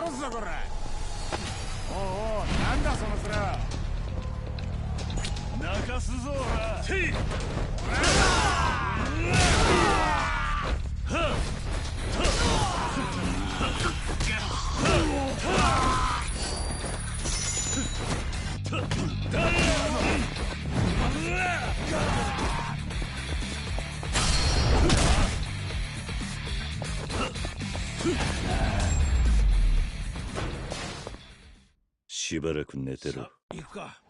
殺すぞこら。おうおう、なんだその面。泣かすぞおら。てい。しばらく寝てろ。行くか。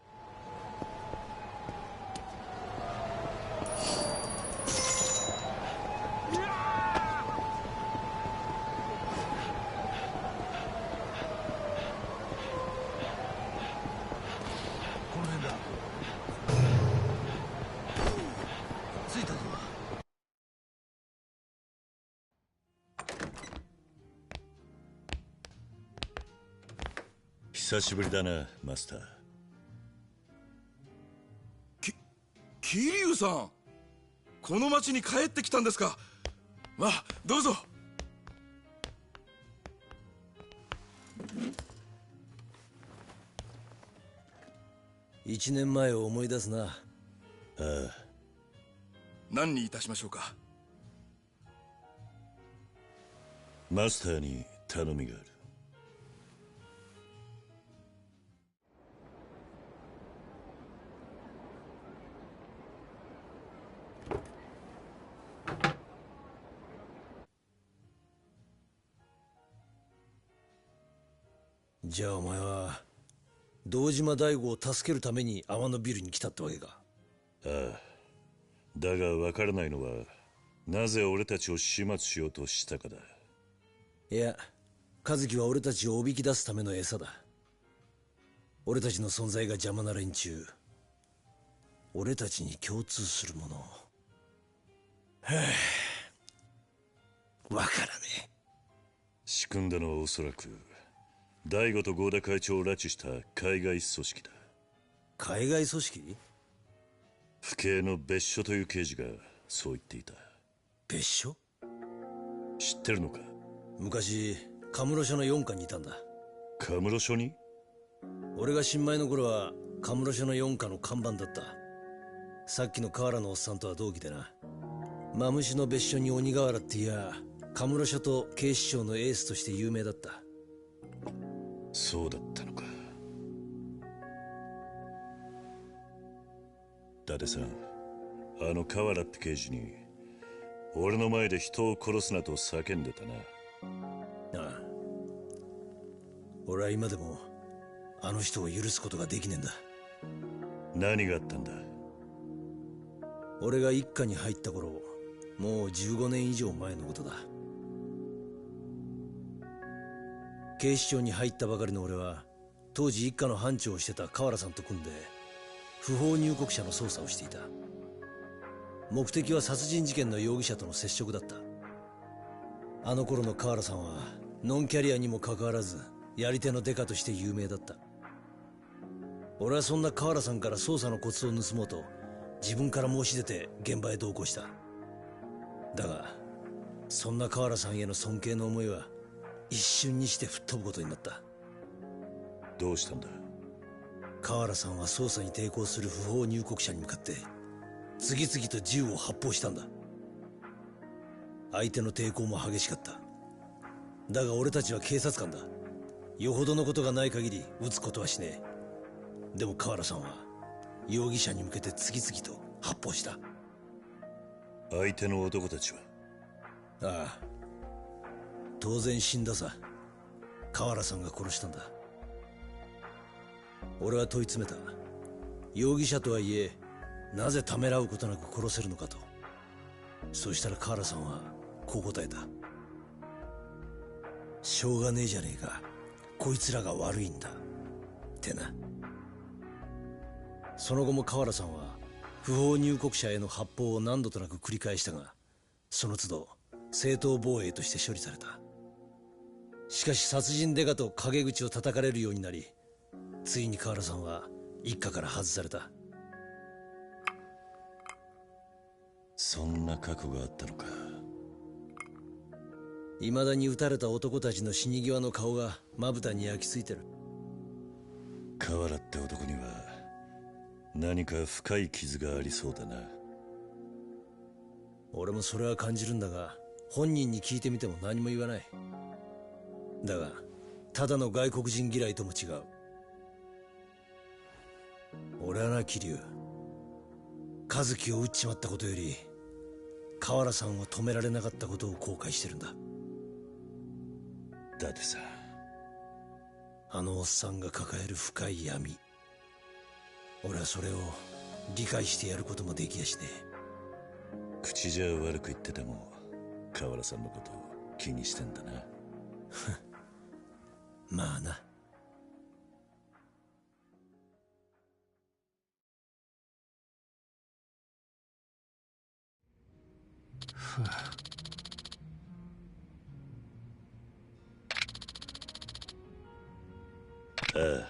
この辺だ。着いたぞ。久しぶりだな、マスター。桐生さん、この町に帰ってきたんですか。まあどうぞ。1年前を思い出すな。ああ。何にいたしましょうか。マスターに頼みがある。じゃあお前は堂島大吾を助けるために天野ビルに来たってわけか。ああ。だが分からないのは、なぜ俺たちを始末しようとしたかだ。いや、和樹は俺たちをおびき出すための餌だ。俺たちの存在が邪魔な連中、俺たちに共通するもの。はあ、わからねえ。仕組んだのはおそらく大吾と合田会長を拉致した海外組織だ。海外組織？府警の別所という刑事がそう言っていた。別所？知ってるのか？昔カムロ署の4課にいたんだ。カムロ署に？俺が新米の頃はカムロ署の4課の看板だった。さっきの河原のおっさんとは同期でな。マムシの別所に鬼瓦っていや、カムロ署と警視庁のエースとして有名だった。そうだったのか。伊達さん、あの河原って刑事に俺の前で人を殺すなと叫んでたな。ああ、俺は今でもあの人を許すことができねえんだ。何があったんだ？俺が一課に入った頃、もう15年以上前のことだ。警視庁に入ったばかりの俺は、当時一課の班長をしてた河原さんと組んで不法入国者の捜査をしていた。目的は殺人事件の容疑者との接触だった。あの頃の河原さんはノンキャリアにもかかわらずやり手のデカとして有名だった。俺はそんな河原さんから捜査のコツを盗もうと自分から申し出て現場へ同行した。だがそんな河原さんへの尊敬の思いは一瞬にして吹っ飛ぶことになった。どうしたんだ？河原さんは捜査に抵抗する不法入国者に向かって次々と銃を発砲したんだ。相手の抵抗も激しかった。だが俺たちは警察官だ。よほどのことがない限り撃つことはしねえ。でも河原さんは容疑者に向けて次々と発砲した。相手の男たちは？ああ、当然死んださ。河原さんが殺したんだ。俺は問い詰めた。容疑者とはいえなぜためらうことなく殺せるのかと。そうしたら河原さんはこう答えた。しょうがねえじゃねえか、こいつらが悪いんだってな。その後も河原さんは不法入国者への発砲を何度となく繰り返したが、その都度正当防衛として処理された。しかし殺人デカと陰口を叩かれるようになり、ついに河原さんは一家から外された。そんな過去があったのか。未だに撃たれた男たちの死に際の顔がまぶたに焼き付いてる。河原って男には何か深い傷がありそうだな。俺もそれは感じるんだが、本人に聞いてみても何も言わない。だがただの外国人嫌いとも違う。俺はな、桐生、和樹を撃っちまったことより河原さんを止められなかったことを後悔してるんだ。だってさ、あのおっさんが抱える深い闇、俺はそれを理解してやることもできやしねえ。口じゃ悪く言ってても河原さんのことを気にしてんだな。まあな。ああ、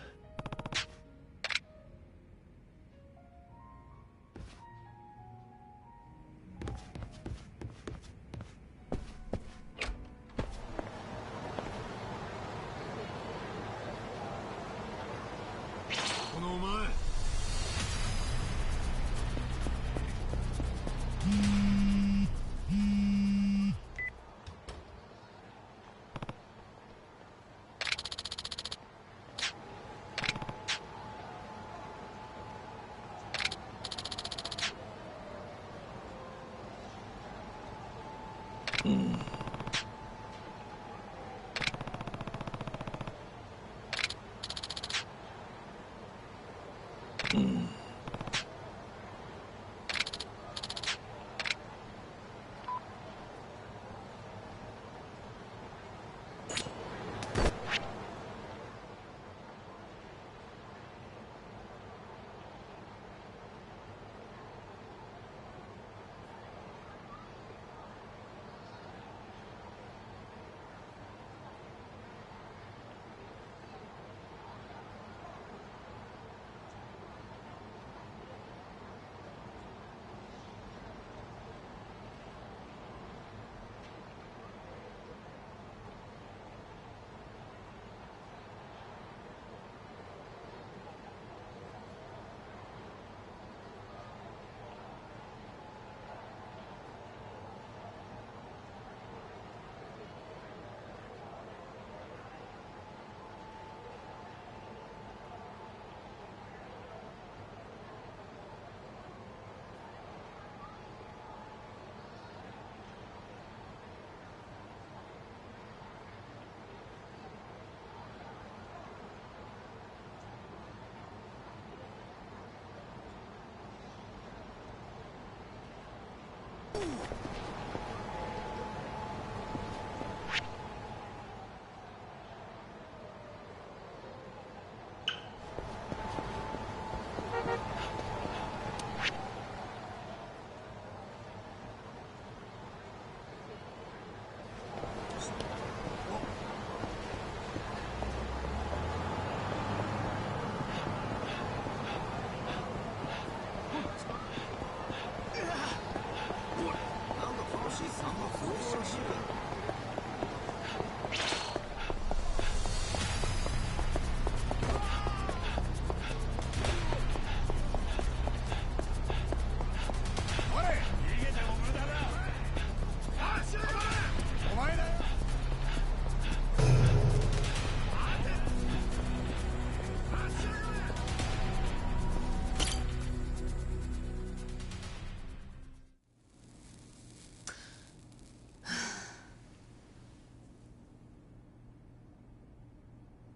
このお前。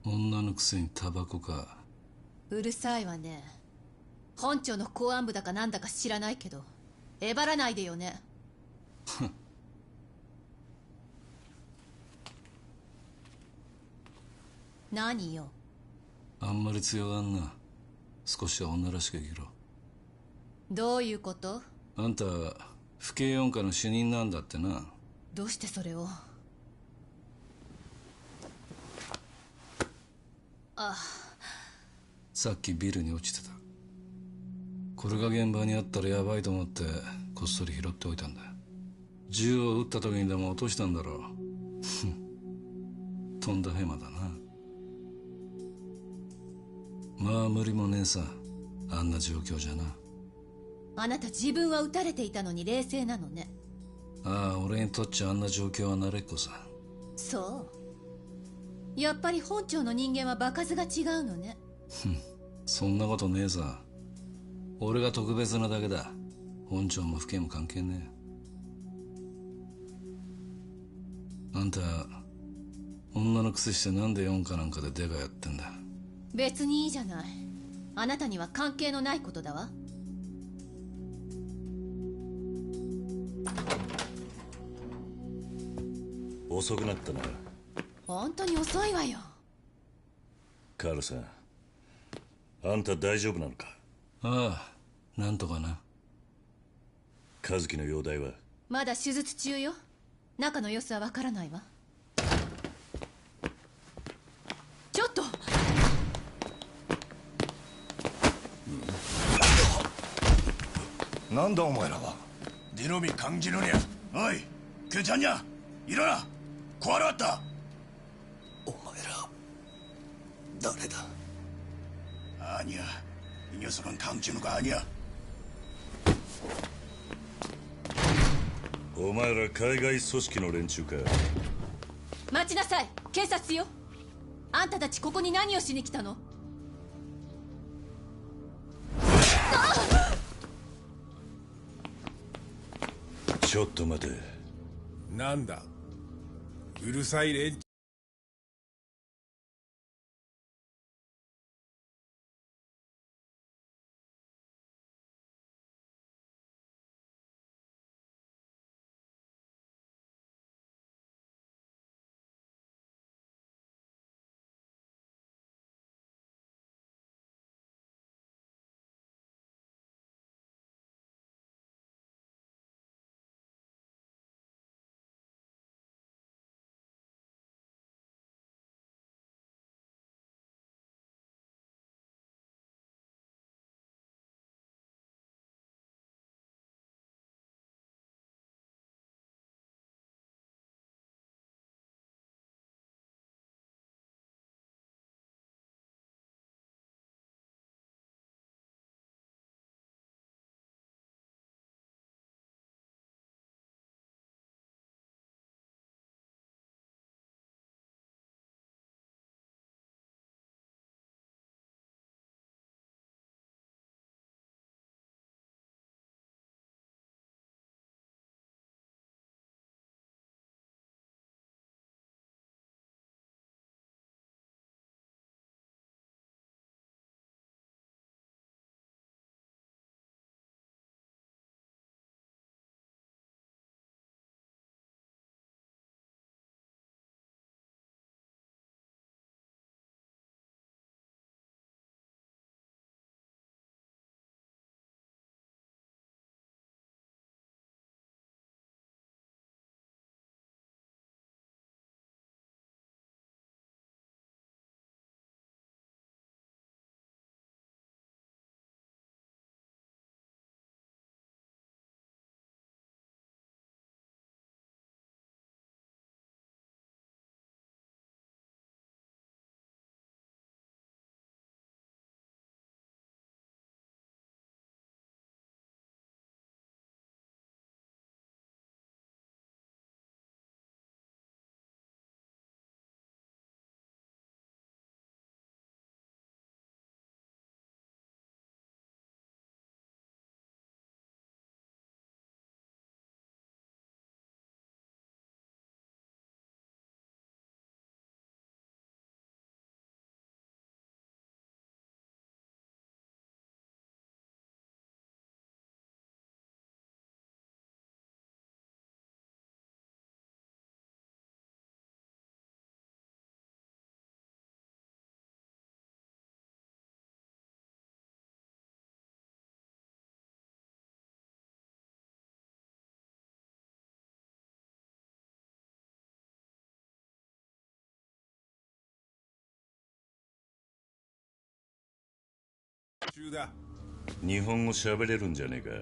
女のくせにタバコか。うるさいわね。本庁の公安部だかなんだか知らないけどえばらないでよね。何よ。あんまり強がんな。少しは女らしく生きろ。どういうこと？あんた府警四課の主任なんだってな。どうしてそれを？さっきビルに落ちてた。これが現場にあったらヤバいと思ってこっそり拾っておいたんだ。銃を撃った時にでも落としたんだろう。とんだヘマだな。まあ無理もねえさ、あんな状況じゃな。あなた自分は撃たれていたのに冷静なのね。ああ、俺にとっちゃあんな状況は慣れっこさ。そうやっぱり本庁の人間は場数が違うのね。そんなことねえさ。俺が特別なだけだ。本庁も府警も関係ねえ。あんた女のくせしてなんで4かなんかでデカやってんだ。別にいいじゃない。あなたには関係のないことだわ。遅くなったな。本当に遅いわよ。カールさん、あんた大丈夫なのか？ああ、なんとかな。和樹の容体は？まだ手術中よ。中の様子はわからないわ。ちょっとなんだお前らは。ディノミ강진원이야。おい、괜찮냐？일어나。구하러 왔다。お前ら誰だ？ 아니야. 이 녀석은 강진우가 아니야. お前ら海外組織の連中か？待ちなさい、警察よ。あんたたちここに何をしに来たの？ちょっと待て。なんだうるさい連中。中だ。日本語喋れるんじゃねえか。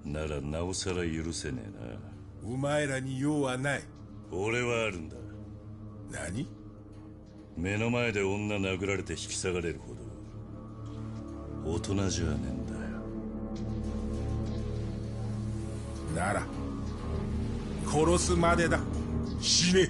ならなおさら許せねえな。お前らに用はない。俺はあるんだ。何？目の前で女殴られて引き下がれるほど大人じゃねえんだよ。なら殺すまでだ。死ね。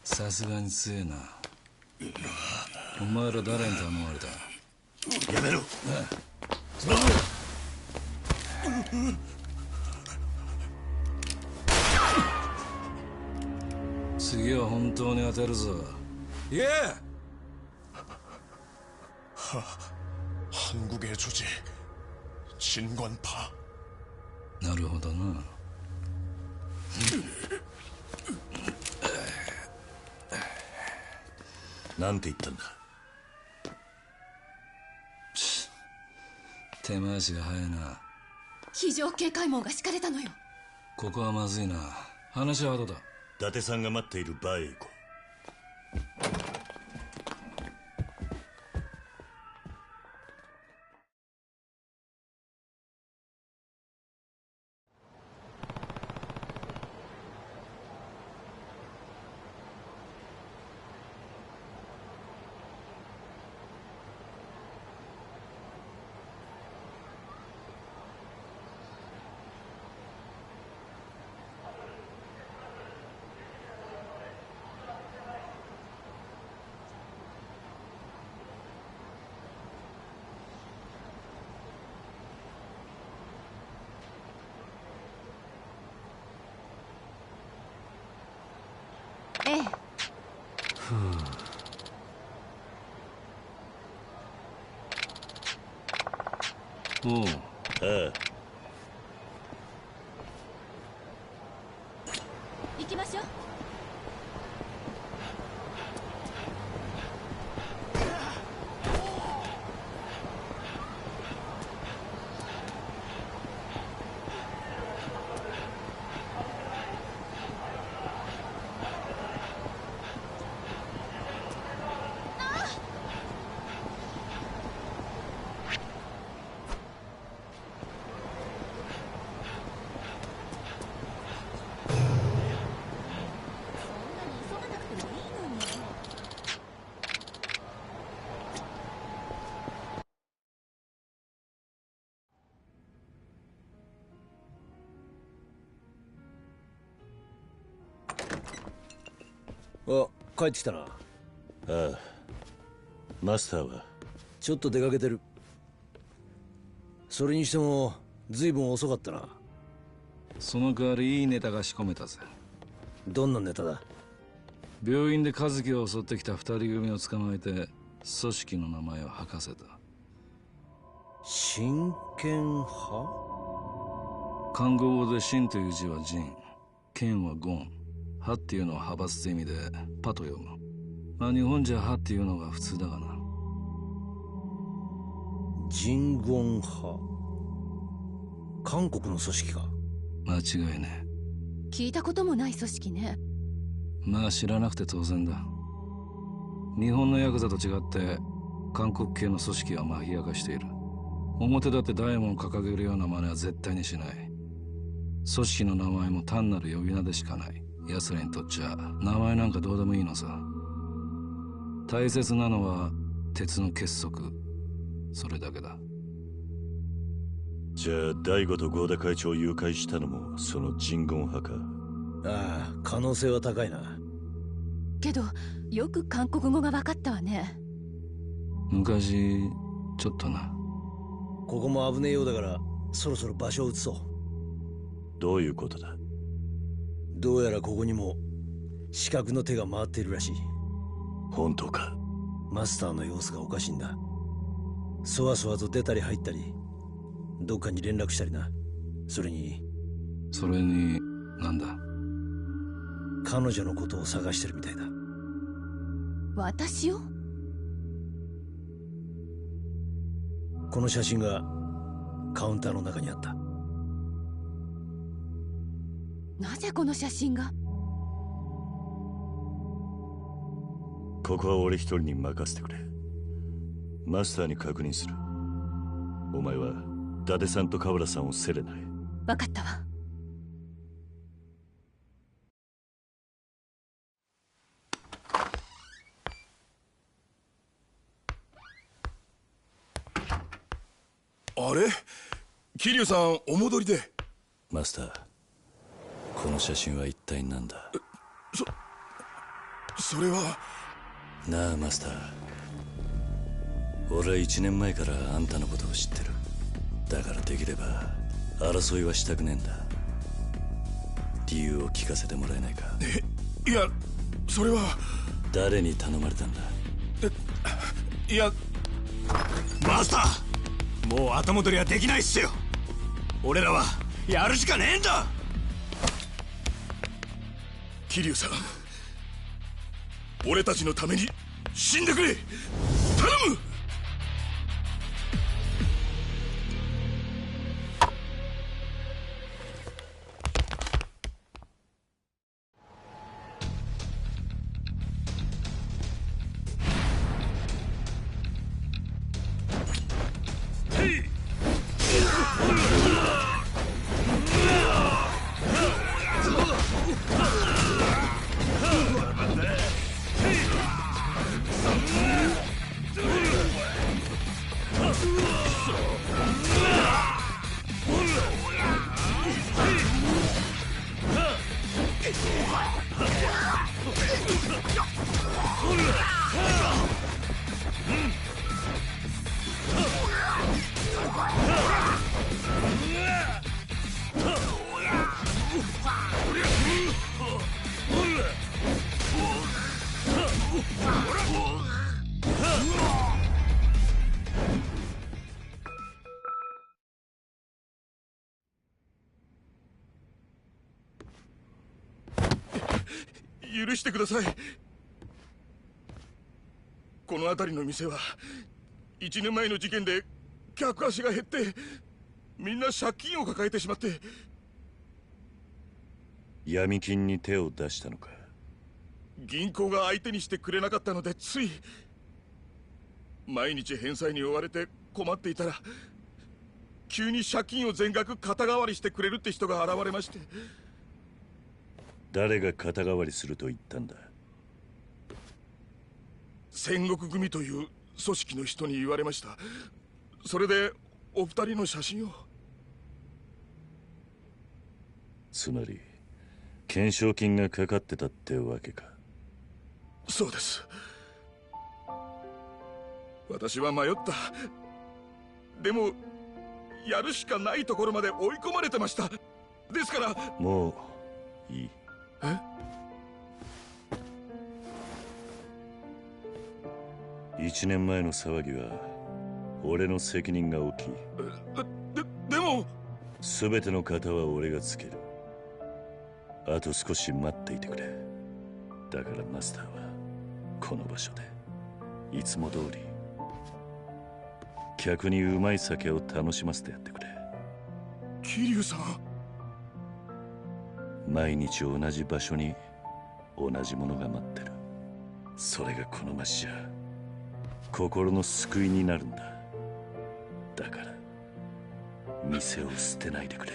さすがに強えな。お前ら誰に頼まれた？やめろ。次は本当に当たるぞ。いえ。 한국의 주지 진권파. なるほどな。なんて言ったんだ？手回しが早いな。非常警戒網が敷かれたのよ。ここはまずいな。話はどうだ？伊達さんが待っているバーへ行こう。ええ。おう。ああ。行きましょう。あ、帰ってきたな。ああ、マスターはちょっと出かけてる。それにしても随分遅かったな。その代わりいいネタが仕込めたぜ。どんなネタだ？病院で和樹を襲ってきた二人組を捕まえて組織の名前を吐かせた。真剣派？漢語語で真という字は仁、剣は言、派っていうのは派閥って意味でパと読む。まあ日本じゃ派っていうのが普通だがな。仁言派。韓国の組織か？間違いねえ。聞いたこともない組織ね。まあ知らなくて当然だ。日本のヤクザと違って韓国系の組織はマフィア化している。表だって大門を掲げるような真似は絶対にしない。組織の名前も単なる呼び名でしかない。奴らにとっちゃ名前なんかどうでもいいのさ。大切なのは鉄の結束、それだけだ。じゃあ大吾と合田会長を誘拐したのもその仁言派か？ああ、可能性は高いな。けどよく韓国語が分かったわね。昔ちょっとな。ここも危ねえようだからそろそろ場所を移そう。どういうことだ？どうやらここにも刺客の手が回っているらしい。本当か？マスターの様子がおかしいんだ。そわそわと出たり入ったり、どっかに連絡したりな。それになんだ？彼女のことを探してるみたいだ。私を？この写真がカウンターの中にあった。なぜこの写真が？ここは俺一人に任せてくれ。マスターに確認する。お前は伊達さんと河原さんをセレナへ。分かったわ。あれ、桐生さんお戻りで。マスター、この写真は一体何だ？それは。なあマスター、俺は1年前からあんたのことを知ってる。だからできれば争いはしたくねえんだ。理由を聞かせてもらえないか？いや、それは。誰に頼まれたんだ？いや、マスター、もう後戻りはできないっすよ。俺らはやるしかねえんだ。桐生さん、俺たちのために死んでくれ。頼む。許してください。この辺りの店は1年前の事件で客足が減ってみんな借金を抱えてしまって。闇金に手を出したのか？銀行が相手にしてくれなかったのでつい。毎日返済に追われて困っていたら急に借金を全額肩代わりしてくれるって人が現れまして。誰が肩代わりすると言ったんだ？戦国組という組織の人に言われました。それでお二人の写真を。つまり懸賞金がかかってたってわけか？そうです。私は迷った。でもやるしかないところまで追い込まれてました。ですから。もういい。1年前の騒ぎは俺の責任が大きい。でも全ての型は俺がつける。あと少し待っていてくれ。だからマスターはこの場所でいつも通り客にうまい酒を楽しませてやってくれ。桐生さん。毎日同じ場所に同じものが待ってる。それがこの街じゃ心の救いになるんだ。だから店を捨てないでくれ。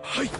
はい。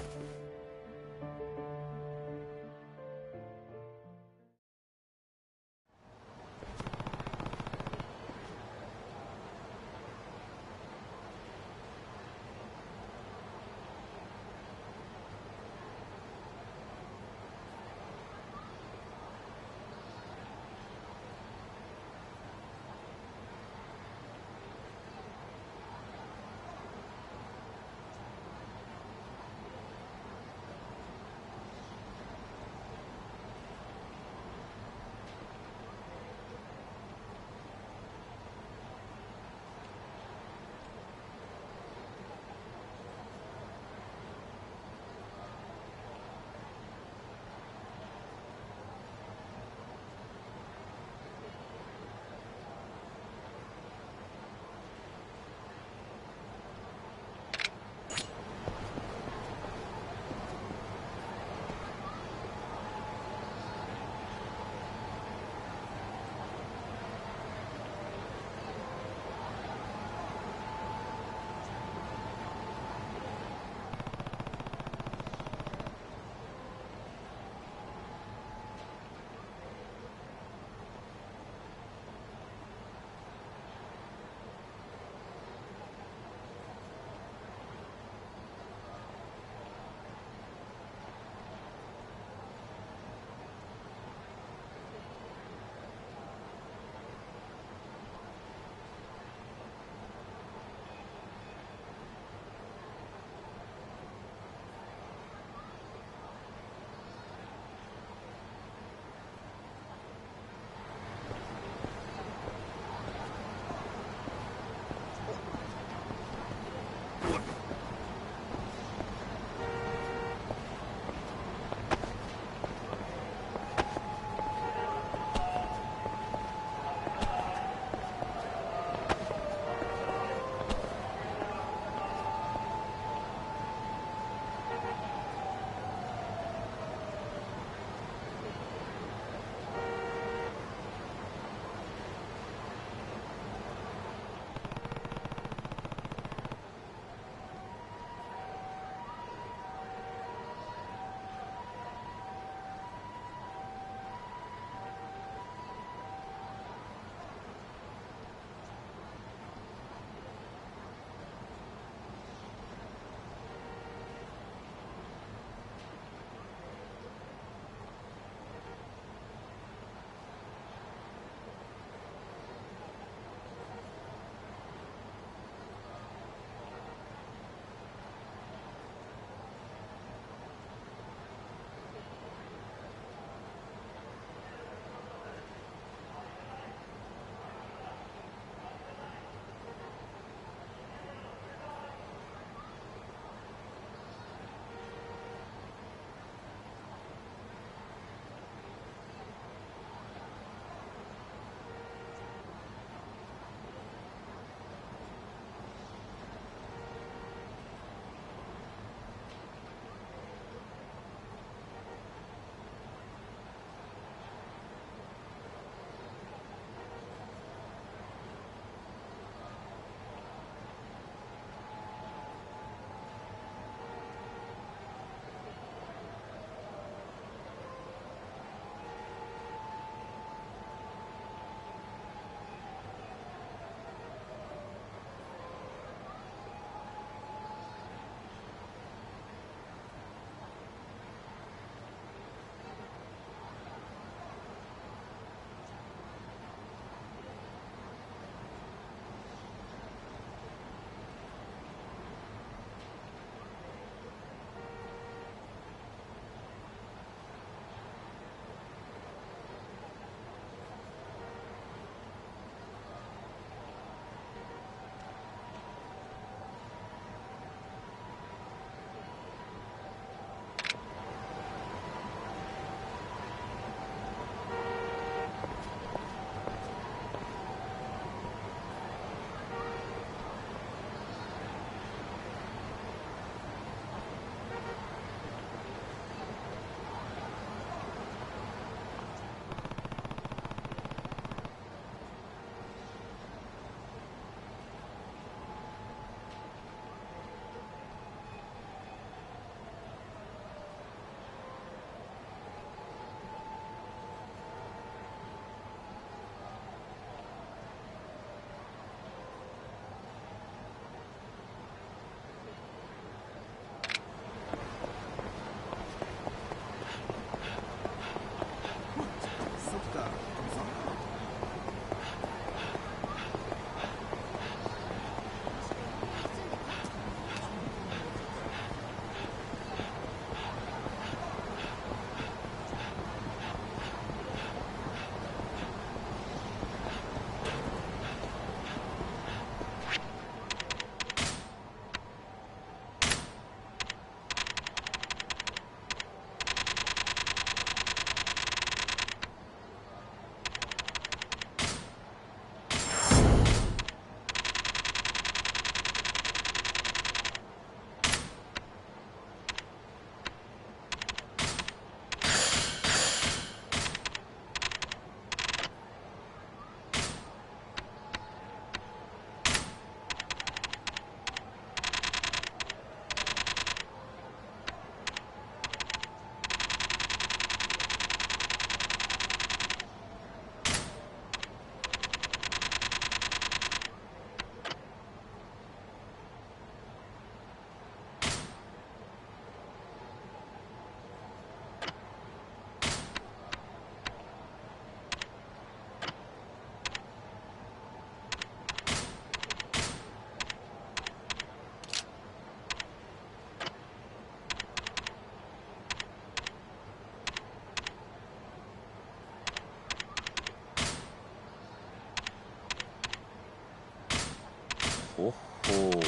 ほっほー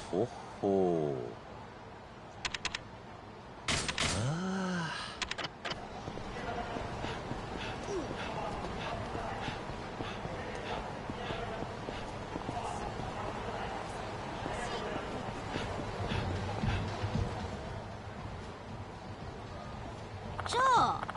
ほっほーじゃあ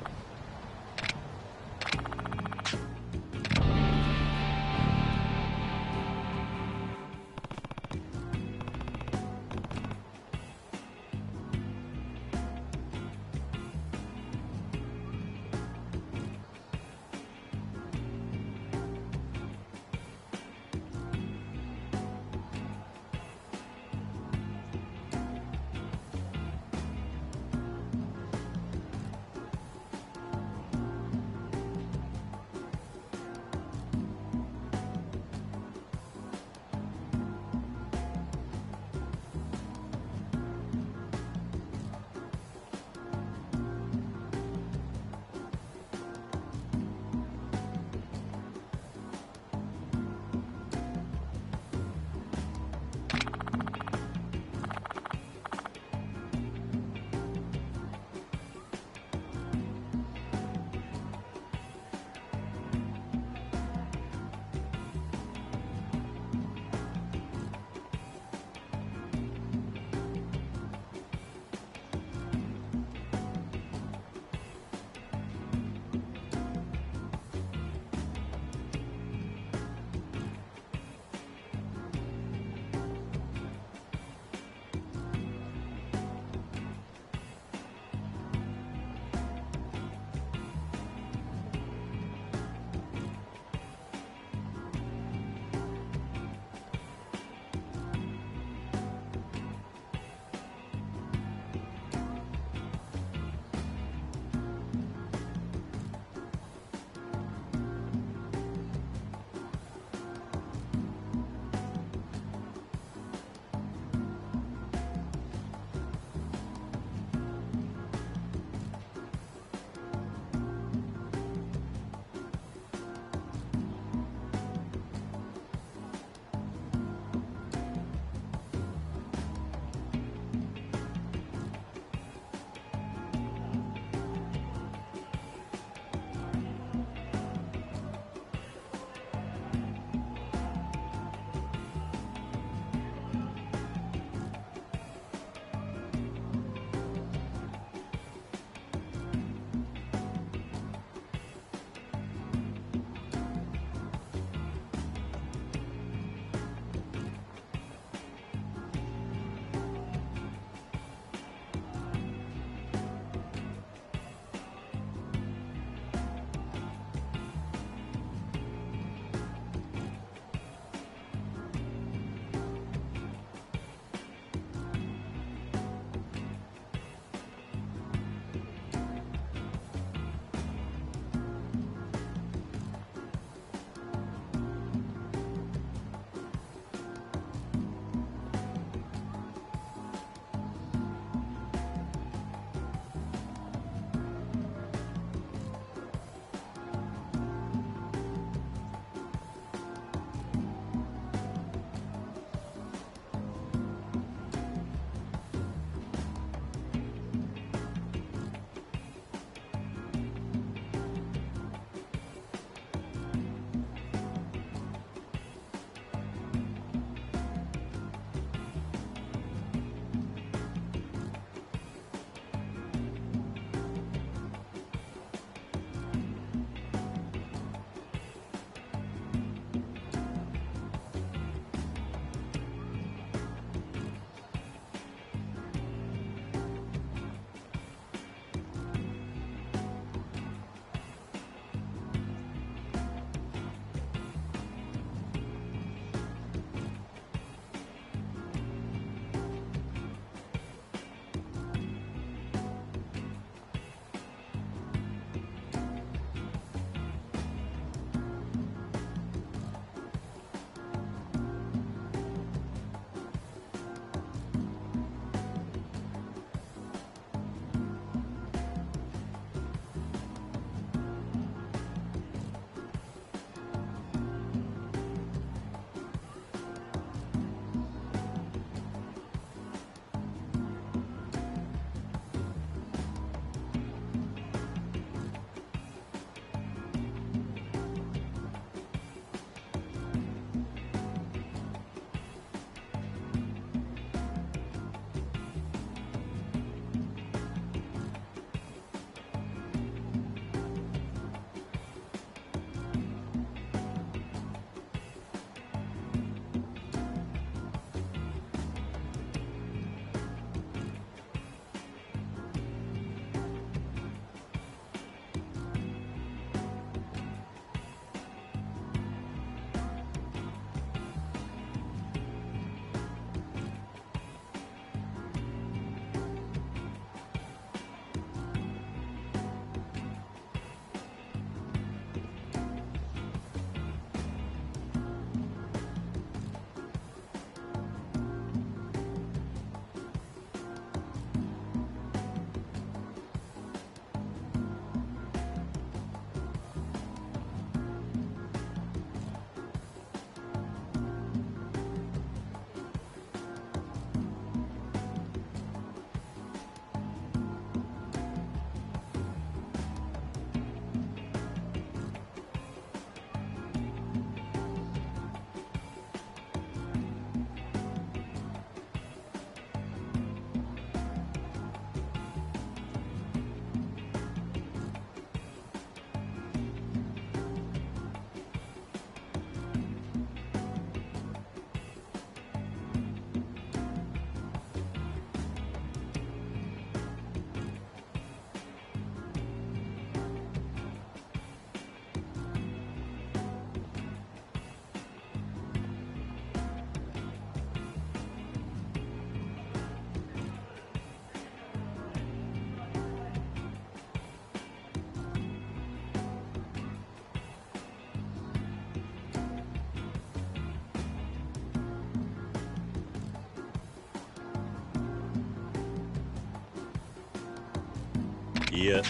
いや。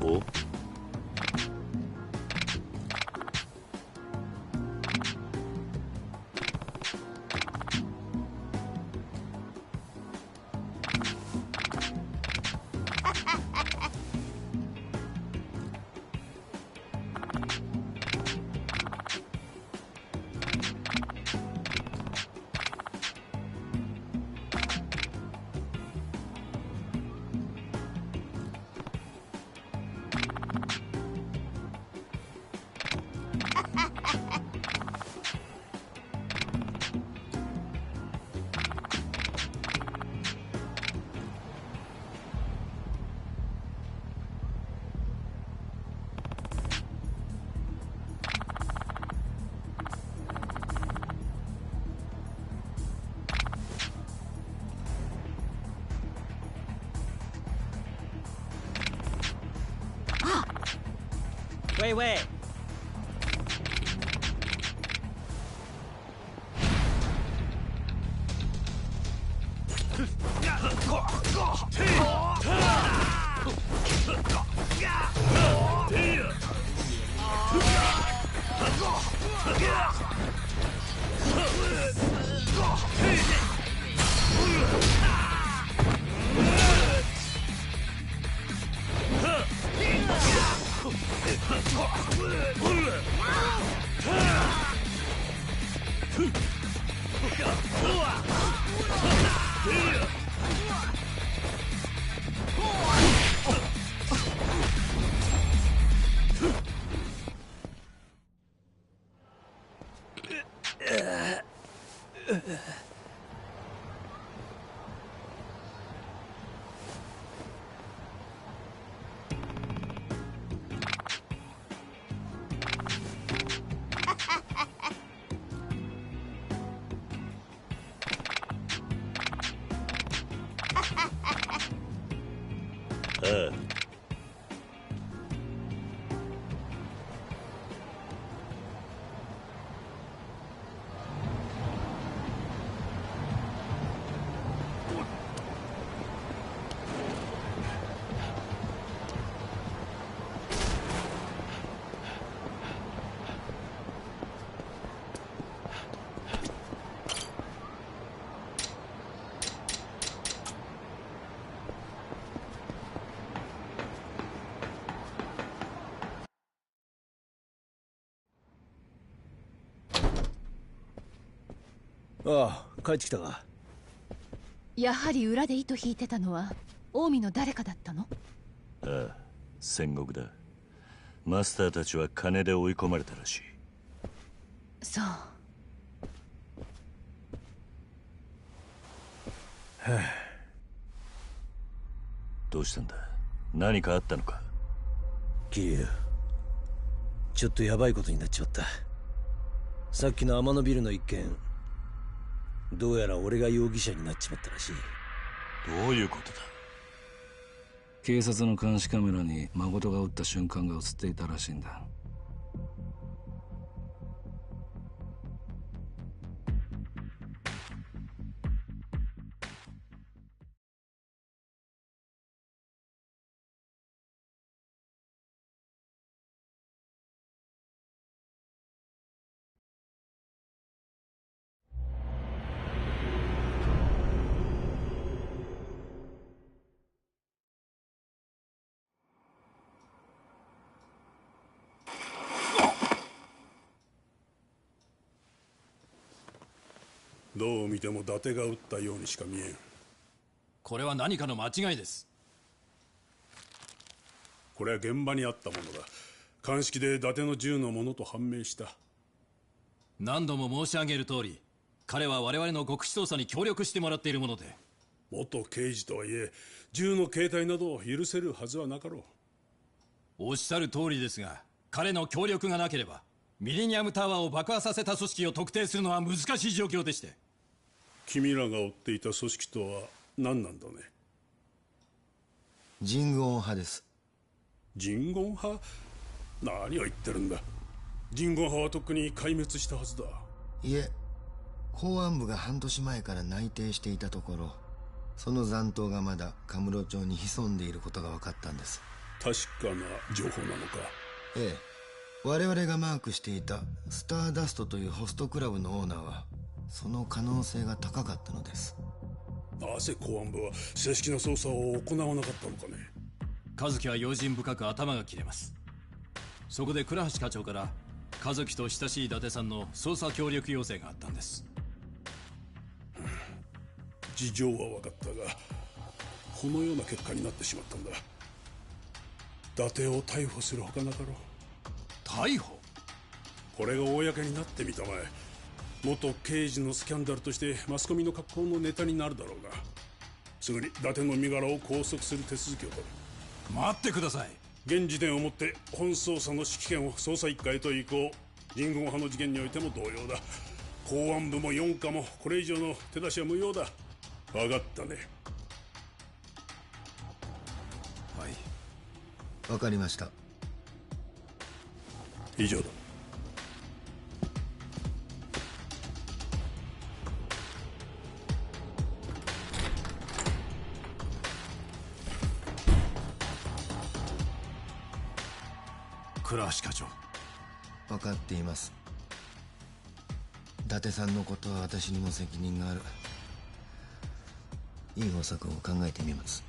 お？喂喂，ああ。ああ、帰ってきたか。やはり裏で糸引いてたのは近江の誰かだったの？ああ、戦国だ。マスターたちは金で追い込まれたらしい。そう。はあ、どうしたんだ？何かあったのか？桐生、ちょっとヤバいことになっちまった。さっきの天野ビルの一件、どうやら俺が容疑者になっちまったらしい。どういうことだ？警察の監視カメラに誠が撃った瞬間が映っていたらしいんだ。どう見ても伊達が撃ったようにしか見えん。これは何かの間違いです。これは現場にあったものだ。鑑識で伊達の銃のものと判明した。何度も申し上げる通り、彼は我々の極秘捜査に協力してもらっているもので。元刑事とはいえ、銃の携帯などを許せるはずはなかろう。おっしゃる通りですが、彼の協力がなければミレニアムタワーを爆破させた組織を特定するのは難しい状況でして。君らが追っていた組織とは何なんだね？人言派です。人言派？何を言ってるんだ。人言派はとっくに壊滅したはずだ。いえ、公安部が半年前から内偵していたところ、その残党がまだカムロ町に潜んでいることが分かったんです。確かな情報なのか？ええ、我々がマークしていたスターダストというホストクラブのオーナーはその可能性が高かったのです。なぜ公安部は正式な捜査を行わなかったのかね。和樹は用心深く頭が切れます。そこで倉橋課長から和樹と親しい伊達さんの捜査協力要請があったんです。事情は分かったが、このような結果になってしまったんだ。伊達を逮捕するほかなかろう。逮捕？これが公になってみたまえ。元刑事のスキャンダルとしてマスコミの格好のネタになるだろうが、すぐに伊達の身柄を拘束する手続きを取る。待ってください。現時点をもって本捜査の指揮権を捜査一課へと移行。人言派の事件においても同様だ。公安部も四課もこれ以上の手出しは無用だ。分かったね。はい。分かりました。以上だ。倉橋課長。分かっています。伊達さんのことは私にも責任がある。いい方策を考えてみます。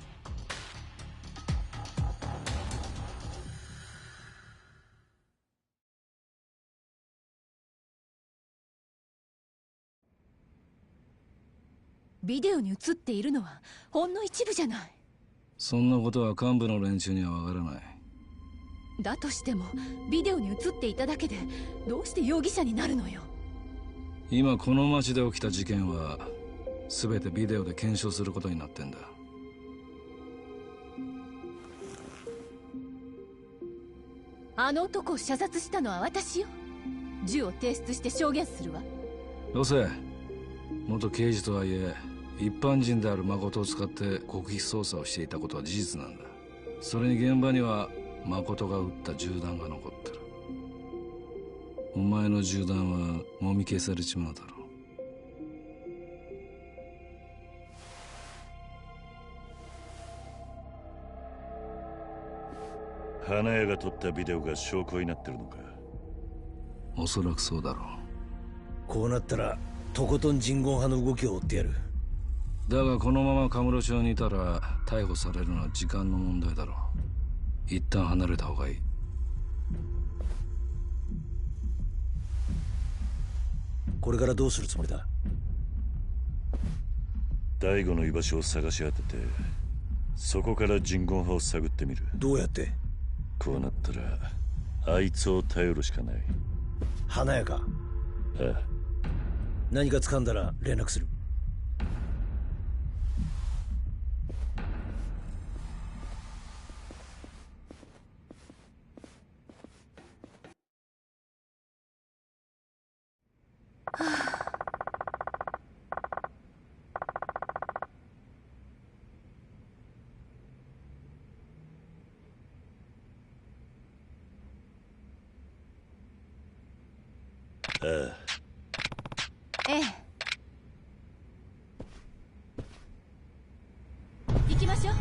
ビデオに映っているのはほんの一部じゃない。そんなことは幹部の連中にはわからない。だとしてもビデオに映っていただけでどうして容疑者になるのよ。今この町で起きた事件は全てビデオで検証することになってんだ。あの男を射殺したのは私よ。銃を提出して証言するわ。どうせ元刑事とはいえ一般人である誠を使って極秘捜査をしていたことは事実なんだ。それに現場には誠が撃った銃弾が残ってる。お前の銃弾はもみ消されちまうだろう。花屋が撮ったビデオが証拠になってるのか？おそらくそうだろう。こうなったらとことん人言派の動きを追ってやる。だがこのままカムロ町にいたら逮捕されるのは時間の問題だろう。一旦離れた方がいい。これからどうするつもりだ？大悟の居場所を探し当てて、そこから人言派を探ってみる。どうやって？こうなったらあいつを頼るしかない。花屋か？ああ。何か掴んだら連絡する。ああ。ええ。行きましょう。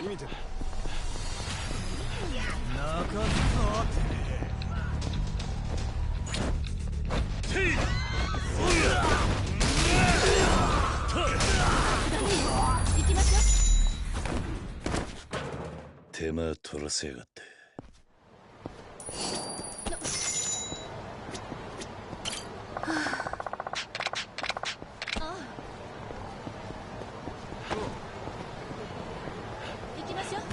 見てる。泣かすぞて。行きますよ。手間取らせやがって。行きますよ。行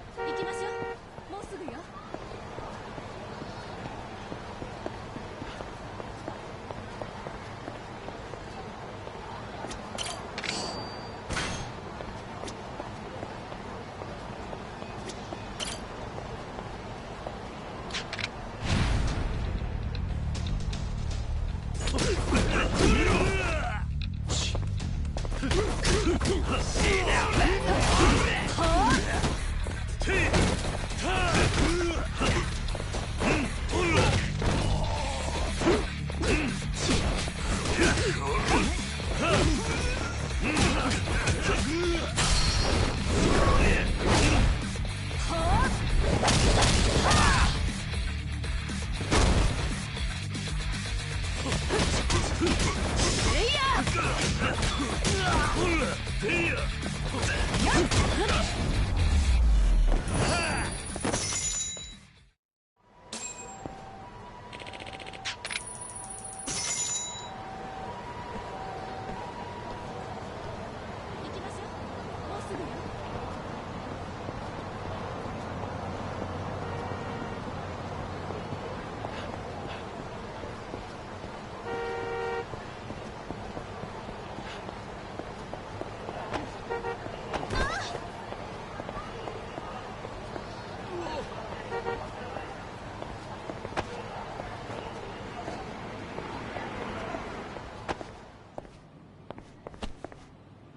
きますよ。もうすぐよ。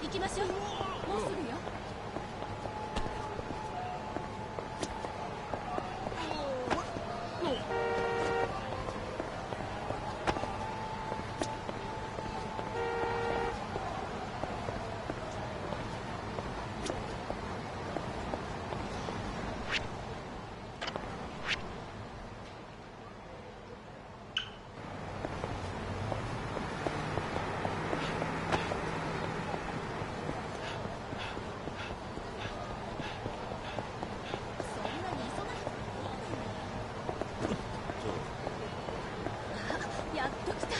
行きましょう。もうすぐよ。やっと来た。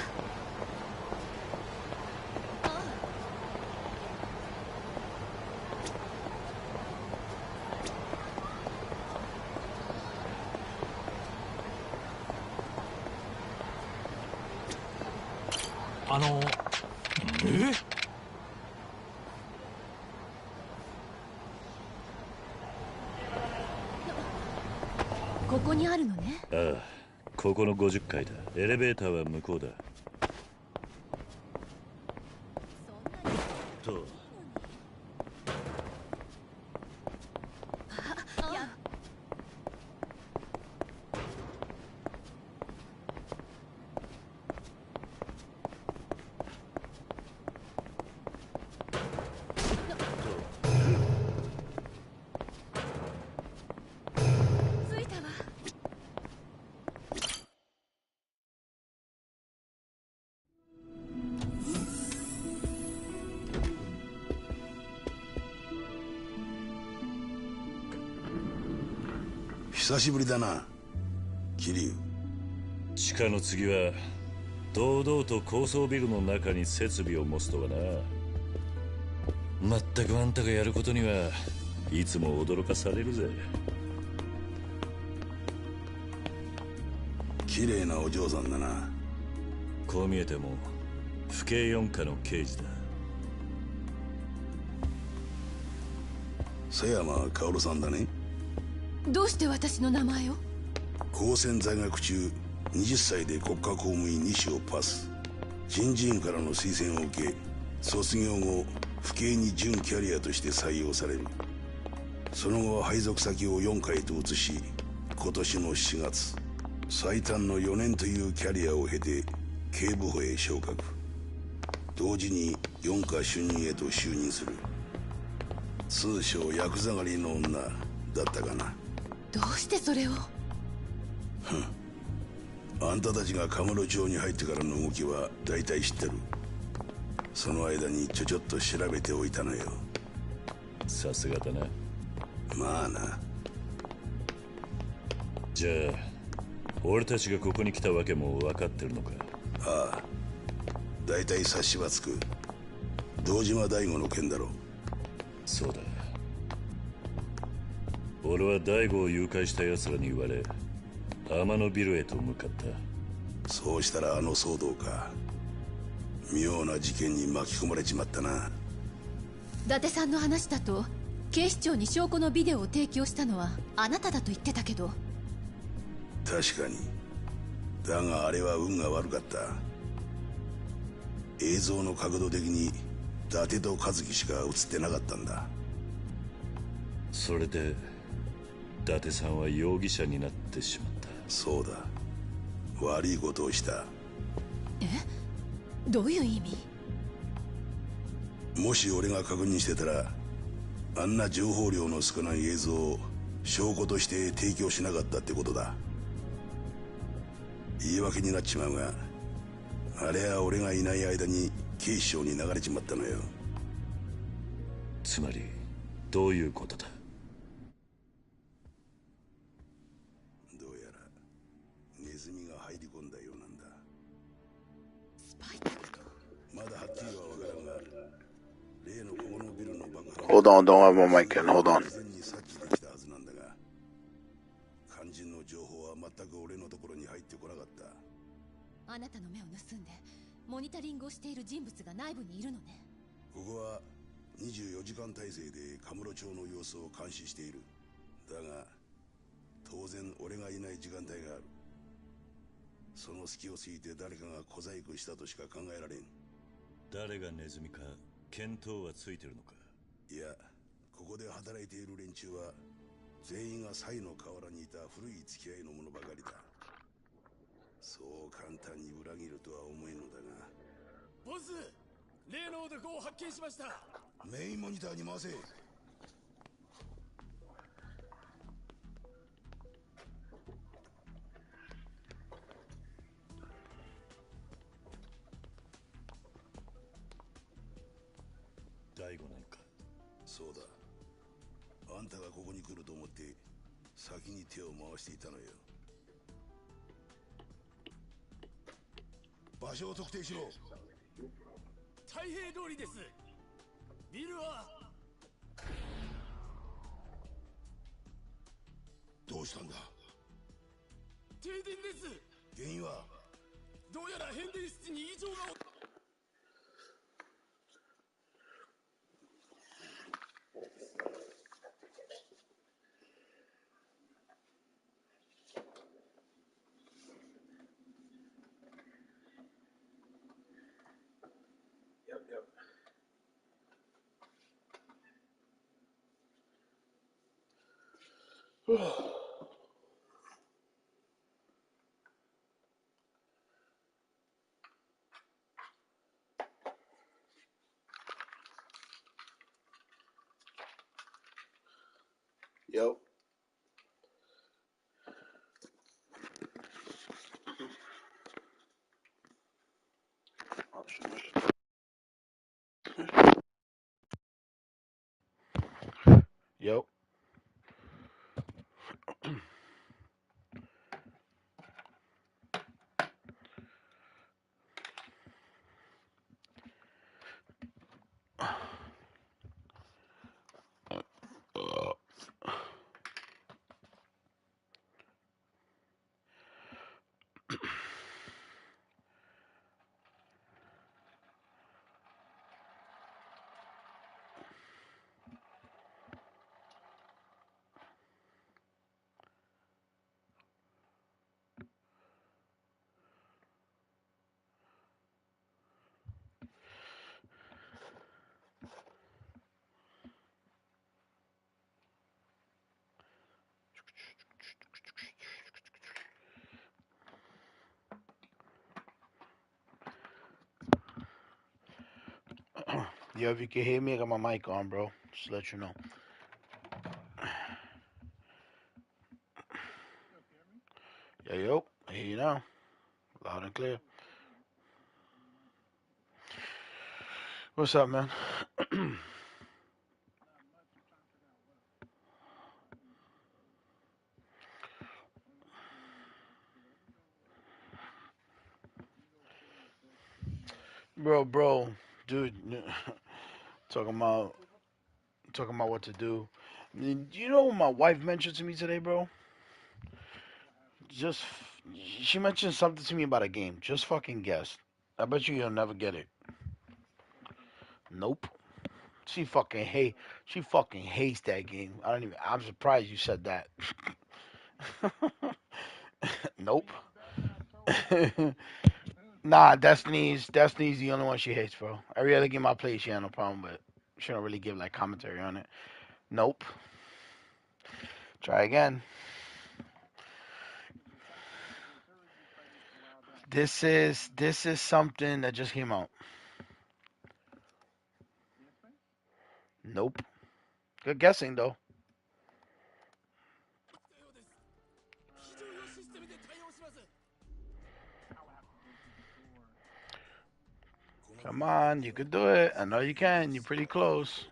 ここにあるのね。ああ、ここの50階だ。エレベーターは向こうだ。と久しぶりだな、桐生。地下の次は堂々と高層ビルの中に設備を持つとはな。まったくあんたがやることにはいつも驚かされるぜ。綺麗なお嬢さんだな。こう見えても府警4課の刑事だ。瀬山薫さんだね。どうして私の名前を？高専在学中20歳で国家公務員2種をパス。人事院からの推薦を受け、卒業後府警に準キャリアとして採用される。その後は配属先を4回と移し、今年の4月最短の4年というキャリアを経て警部補へ昇格。同時に4課主任へと就任する。通称ヤクザ狩りの女だったかな。どうしてそれを？あんたたちがカムロ町に入ってからの動きは大体知ってる。その間にちょっと調べておいたのよ。さすがだな。まあな。じゃあ俺たちがここに来たわけも分かってるのか？ああ、大体察しはつく。堂島大吾の件だろ。そうだ。俺は大吾を誘拐した奴らに言われ天野ビルへと向かった。そうしたらあの騒動か。妙な事件に巻き込まれちまったな。伊達さんの話だと警視庁に証拠のビデオを提供したのはあなただと言ってたけど。確かに。だがあれは運が悪かった。映像の角度的に伊達と和樹しか映ってなかったんだ。それで伊達さんは容疑者になってしまった。そうだ、悪いことをした。え？どういう意味？もし俺が確認してたら、あんな情報量の少ない映像を証拠として提供しなかったってことだ。言い訳になっちまうが、あれは俺がいない間に警視庁に流れちまったのよ。つまりどういうことだ？どうやらネズミが入り込んだようなんだ。スパイってこと？まだはっきりは分からんが、例のここのビルの爆破 Hold on, don't have my mic in. Hold on. 事前に察知できたはずなんだが、肝心の情報は全く俺のところに入ってこなかった。あなたの目を盗んでモニタリングをしている人物が内部にいるのね。ここは24時間体制でカムロ町の様子を監視している。だが当然俺がいない時間帯がある。その隙をついて誰かが小細工したとしか考えられん。誰がネズミか見当はついてるのか？いや、ここで働いている連中は全員がサイの河原にいた古い付き合いの者ばかりだ。そう簡単に裏切るとは思えんのだが。ボス、例の男を発見しました。メインモニターに回せ。大悟なんか？そうだ。あんたがここに来ると思って先に手を回していたのよ。場所を特定しろ。太平通りです。ビルはどうしたんだ？停電です。原因は？どうやら変電室に異常が。Yo. Yo. Yo, if you can hear me, I got my mic on, bro. Just to let you know. Yo, I hear you now. Loud and clear. What's up, man? bro, dude, talking about what to do. Do you know what my wife mentioned to me today, bro? Just she mentioned something to me about a game. Just fucking guess. I bet you'll never get it. Nope. She fucking hates that game. I'm surprised you said that. Nope. Nah, Destiny's the only one she hates, bro. Every other game I play, she had no problem with. She don't really give like commentary on it. Nope. Try again. This is something that just came out. Nope. Good guessing though. Come on, you can do it. I know you can. You're pretty close.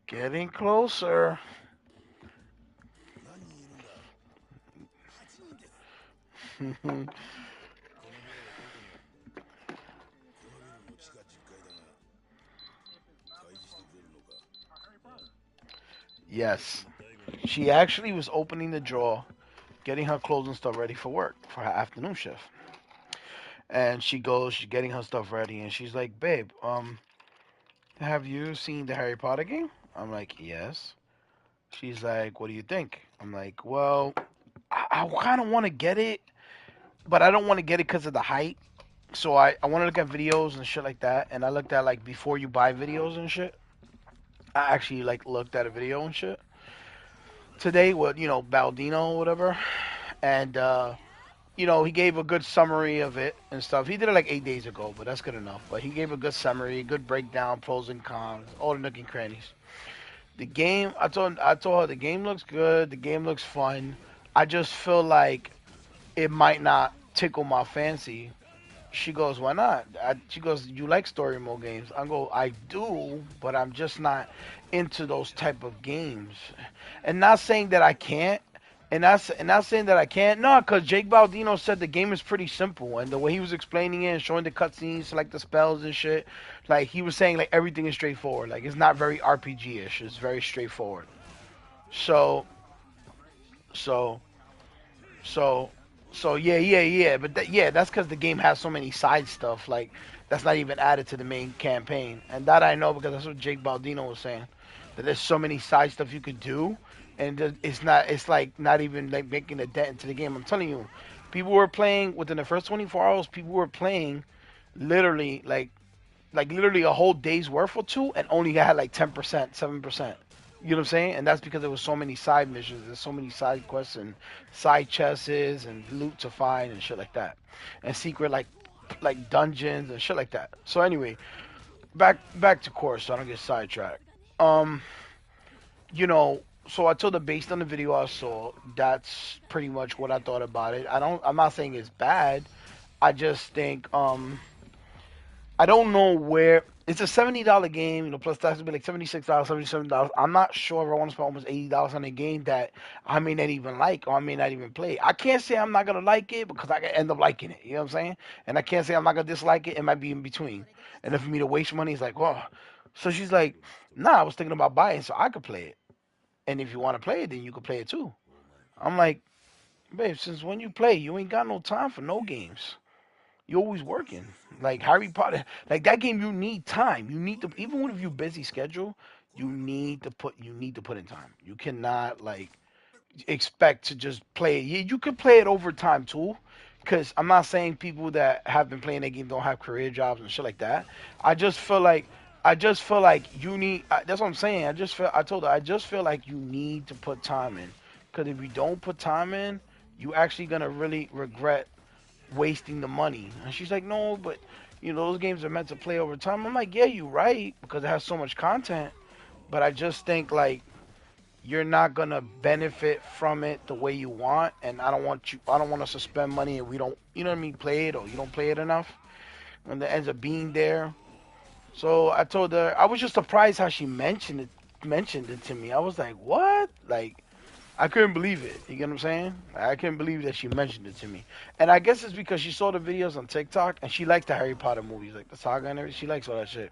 Getting closer. Yes. She actually was opening the drawer, getting her clothes and stuff ready for work for her afternoon shift. And she's getting her stuff ready, and she's like, "Babe, have you seen the Harry Potter game?" I'm like, "Yes." She's like, "What do you think?" I'm like, "Well, I kind of want to get it, but I don't want to get it because of the hype. So I want to look at videos and shit like that. And I looked at like before you buy videos and shit. I actually like looked at a video and shit today with Baldino or whatever, and he gave a good summary of it and stuff. He did it like 8 days ago, but that's good enough. But he gave a good summary, good breakdown, pros and cons, all the nook and crannies. The game, I told her the game looks good. The game looks fun. I just feel like it might not tickle my fancy. She goes, "Why not?" She goes, "You like story mode games?" I go, "I do, but I'm just not into those type of games." And not saying that I can't, and not saying that I can't. No, because Jake Baldino said the game is pretty simple, and the way he was explaining it and showing the cutscenes, like the spells and shit, like he was saying, like everything is straightforward. Like it's not very RPG-ish. It's very straightforward. So, so So, so yeah. But that's because the game has so many side stuff like that's not even added to the main campaign, and that I know because that's what Jake Baldino was saying. That there's so many side stuff you could do, and it's not. It's like not even like making a dent into the game. I'm telling you, people were playing within the first 24 hours. People were playing literally like literally a whole day's worth or two, and only had like 10%, 7%. You know what I'm saying? And that's because there was so many side missions, there's so many side quests and side chests and loot to find and shit like that, and secret like dungeons and shit like that. So anyway, back to course, so I don't get sidetracked. Um, you know, so I told her based on the video I saw, that's pretty much what I thought about it. I'm not saying it's bad. I just think I don't know where it's a $70 game, plus tax would be like $76, $77. I'm not sure if I want to spend almost $80 on a game that I may not even like or I may not even play. I can't say I'm not gonna like it because I can end up liking it. You know what I'm saying? And I can't say I'm not gonna dislike it. It might be in between. And then for me to waste money, it's like, whoa. So she's like, nah, I was thinking about buying so I could play it. And if you want to play it, then you can play it too. I'm like, babe, since when you play, you ain't got no time for no games. You're always working. Like Harry Potter, like that game, you need time. You need to, even if you busy schedule, you need to put in time. You cannot like expect to just play it. You can play it over time too, because I'm not saying people that have been playing that game don't have career jobs and shit like that. I just feel like you need. That's what I'm saying. I told her I just feel like you need to put time in, Because if you don't put time in, you actually gonna really regret wasting the money. And she's like, no, but you know those games are meant to play over time. I'm like, yeah, you're right because it has so much content. But I just think like you're not gonna benefit from it the way you want, and I don't want you. I don't want us to spend money and we don't, you know what I mean, play it or you don't play it enough, and it ends up being there. So I told her I was just surprised how she mentioned it to me. I was like, what? Like I couldn't believe it. You get what I'm saying? I couldn't believe that she mentioned it to me. And I guess it's because she saw the videos on TikTok and she likes the Harry Potter movies, like the saga and everything. She likes all that shit.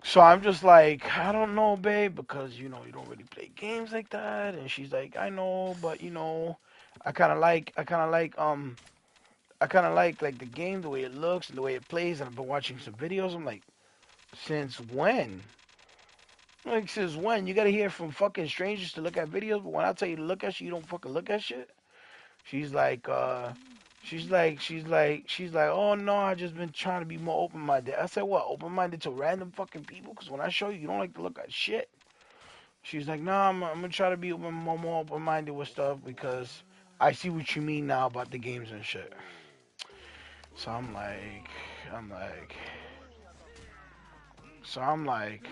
So I'm just like, I don't know, babe, because you know you don't really play games like that. And she's like, I know, but you know, I kind of like the game, the way it looks and the way it plays. And I've been watching some videos. I'm like, since when? Like, since when? You gotta hear from fucking strangers to look at videos, but when I tell you to look at shit, you don't fucking look at shit. She's like, she's like, oh no, I just been trying to be more open-minded. I said, what, open-minded to random fucking people? Because when I show you, you don't like to look at shit. She's like, nah, I'm gonna try to be more open-minded with stuff because I see what you mean now about the games and shit. So I'm like, so I'm like,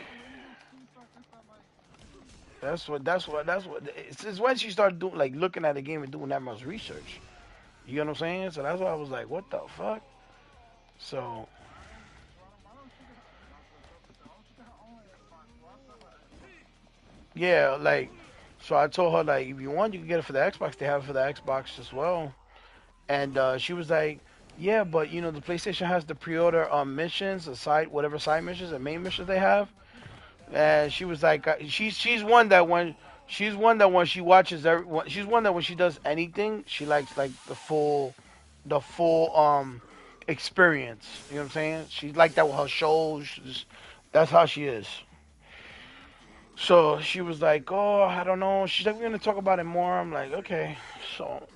that's what. Since when she started doing like looking at the game and doing that much research, you know what I'm saying? So that's why I was like, what the fuck? So yeah, like, so I told her like, if you want, you can get it for the Xbox. They have it for the Xbox as well. And she was like, yeah, but you know the PlayStation has the pre-order missions, the side whatever side missions and main missions they have. And she was like, she's one that when she watches she's one that when she does anything, she likes like the full experience. You know what I'm saying? She's like that with her shows. That's how she is. So she was like, oh, I don't know. She's like, we're gonna talk about it more. I'm like, okay. So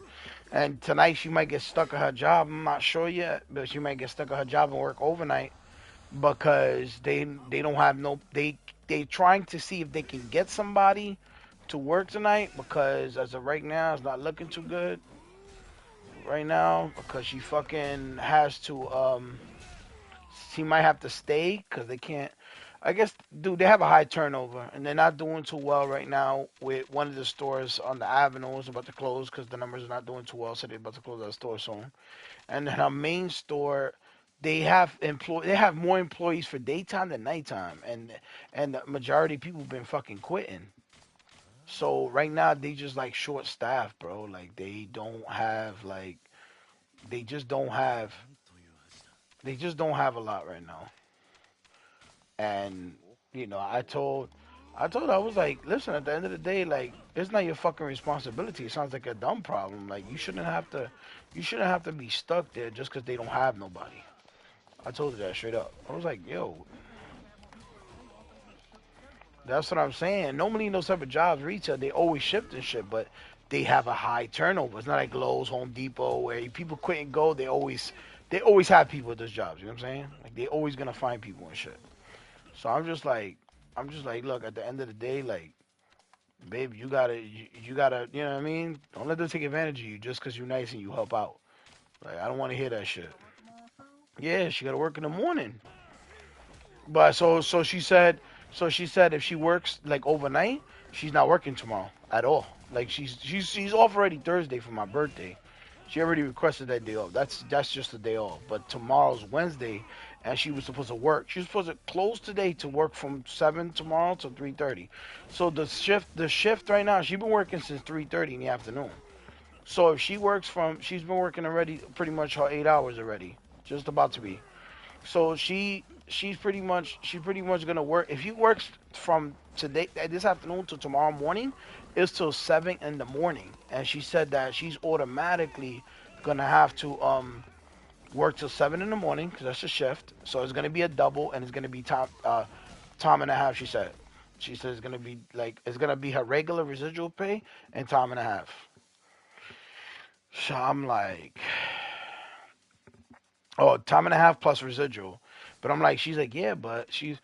and tonight she might get stuck at her job. I'm not sure yet, but she might get stuck at her job and work overnight because they don't have no they trying to see if they can get somebody to work tonight because as of right now it's not looking too good right now because she fucking has to she might have to stay because they can't. I guess, dude, they have a high turnover and they're not doing too well right now. With one of the stores on the avenue is about to close because the numbers are not doing too well, so they're about to close that store soon. And then our main store, they have more employees for daytime than nighttime, and the majority of people been fucking quitting. So right now they just like short staffed, bro. Like they just don't have they just don't have a lot right now. And you know, I told her, I was like, listen, at the end of the day, like it's not your fucking responsibility. It sounds like a dumb problem. Like you shouldn't have to be stuck there just because they don't have nobody. I told her that straight up. I was like, yo, that's what I'm saying. Normally in those type of jobs, retail, they always shift and shit, but they have a high turnover. It's not like Lowe's, Home Depot, where people quit and go. They always have people at those jobs. You know what I'm saying? Like they always gonna find people and shit. So I'm just like, look, at the end of the day, like, babe, you gotta, you know what I mean? Don't let them take advantage of you just because you're nice and you help out. Like, I don't want to hear that shit. Yeah, she got to work in the morning. But so she said if she works like overnight, she's not working tomorrow at all. Like she's off already Thursday for my birthday. She already requested that day off. That's just a day off. But tomorrow's Wednesday, and she was supposed to work. She was supposed to close today to work from 7 tomorrow to 3:30. So the shift right now, she's been working since 3:30 in the afternoon. So if she's been working already pretty much her 8 hours already, just about to be. So she's pretty much gonna work. If he works from today this afternoon to tomorrow morning, it's till 7 in the morning. And she said that she's automatically gonna have to work till 7 in the morning because that's a shift. So it's gonna be a double and it's gonna be time and a half. She said. She said it's gonna be like it's gonna be her regular residual pay and time and a half. So I'm like, oh, time and a half plus residual. But I'm like, she's like, yeah, but she's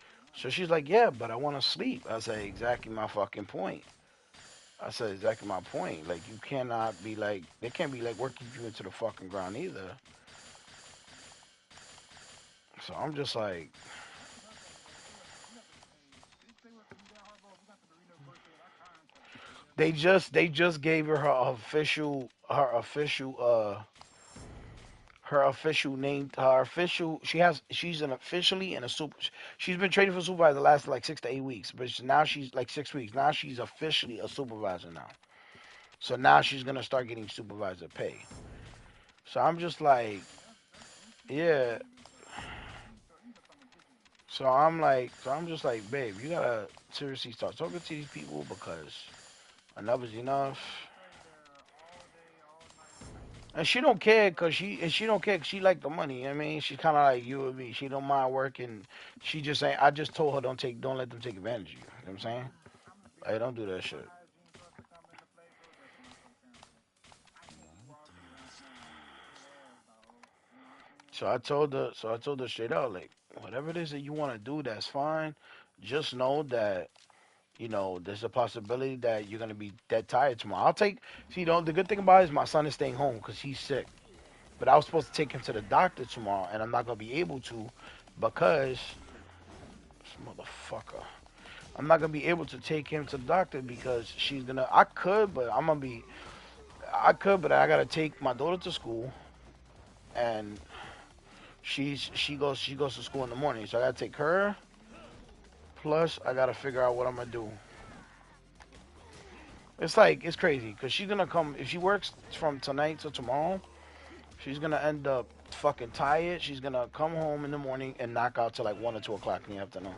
like, yeah, but I want to sleep. I say, exactly my fucking point. I said exactly my point. Like you cannot be like they can't be like working you into the fucking ground either. So I'm just like, they just gave her her official name, her official. She's an officially in a super. She's been training for supervisor the last like 6 to 8 weeks, but now she's like 6 weeks. Now she's officially a supervisor now. So now she's gonna start getting supervisor pay. So I'm just like, yeah. So I'm just like, babe, you gotta seriously start talking to these people because enough is enough. And she don't care 'cause she like the money. I mean, she's kind of like you and me. She don't mind working. She just ain't. I just told her don't let them take advantage of you. You know what I'm saying? Hey, don't do that shit. So I told her straight out, like, whatever it is that you want to do, that's fine. Just know that, there's a possibility that you're gonna be dead tired tomorrow. See, the good thing about it is my son is staying home because he's sick. But I was supposed to take him to the doctor tomorrow, and I'm not gonna be able to because this motherfucker. I'm not gonna be able to take him to the doctor because she's gonna. I could, but I'm gonna be. I could, but I gotta take my daughter to school, and she goes to school in the morning, so I gotta take her. Plus, I gotta figure out what I'm gonna do. It's crazy because she's gonna come if she works from tonight to tomorrow. She's gonna end up fucking tired. She's gonna come home in the morning and knock out till like 1 or 2 o'clock in the afternoon.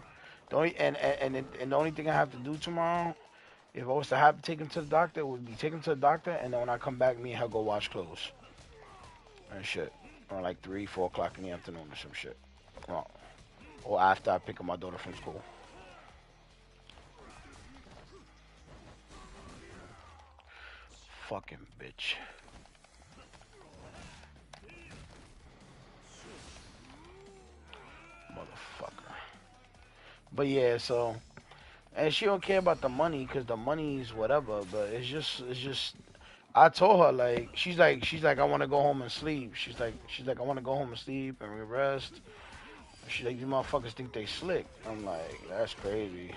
The only thing I have to do tomorrow, if I was to have to take him to the doctor, would be take him to the doctor, and then when I come back, me and her go wash clothes and shit, or like 3, 4 o'clock in the afternoon or some shit, or, or after I pick up my daughter from school. Fucking bitch, motherfucker. But yeah, so and she don't care about the money because the money's whatever. But it's just. I told her like she's like I want to go home and sleep. She's like I want to go home and sleep and rest. She's like these motherfuckers think they slick. I'm like that's crazy.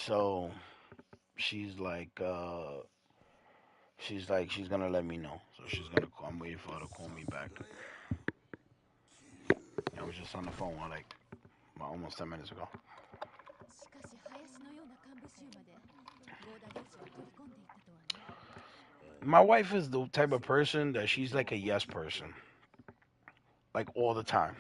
So she's like she's gonna let me know. So she's gonna call. I'm waiting for her to call me back. I was just on the phone like almost 10 minutes ago. My wife is the type of person that she's like a yes person, like all the time.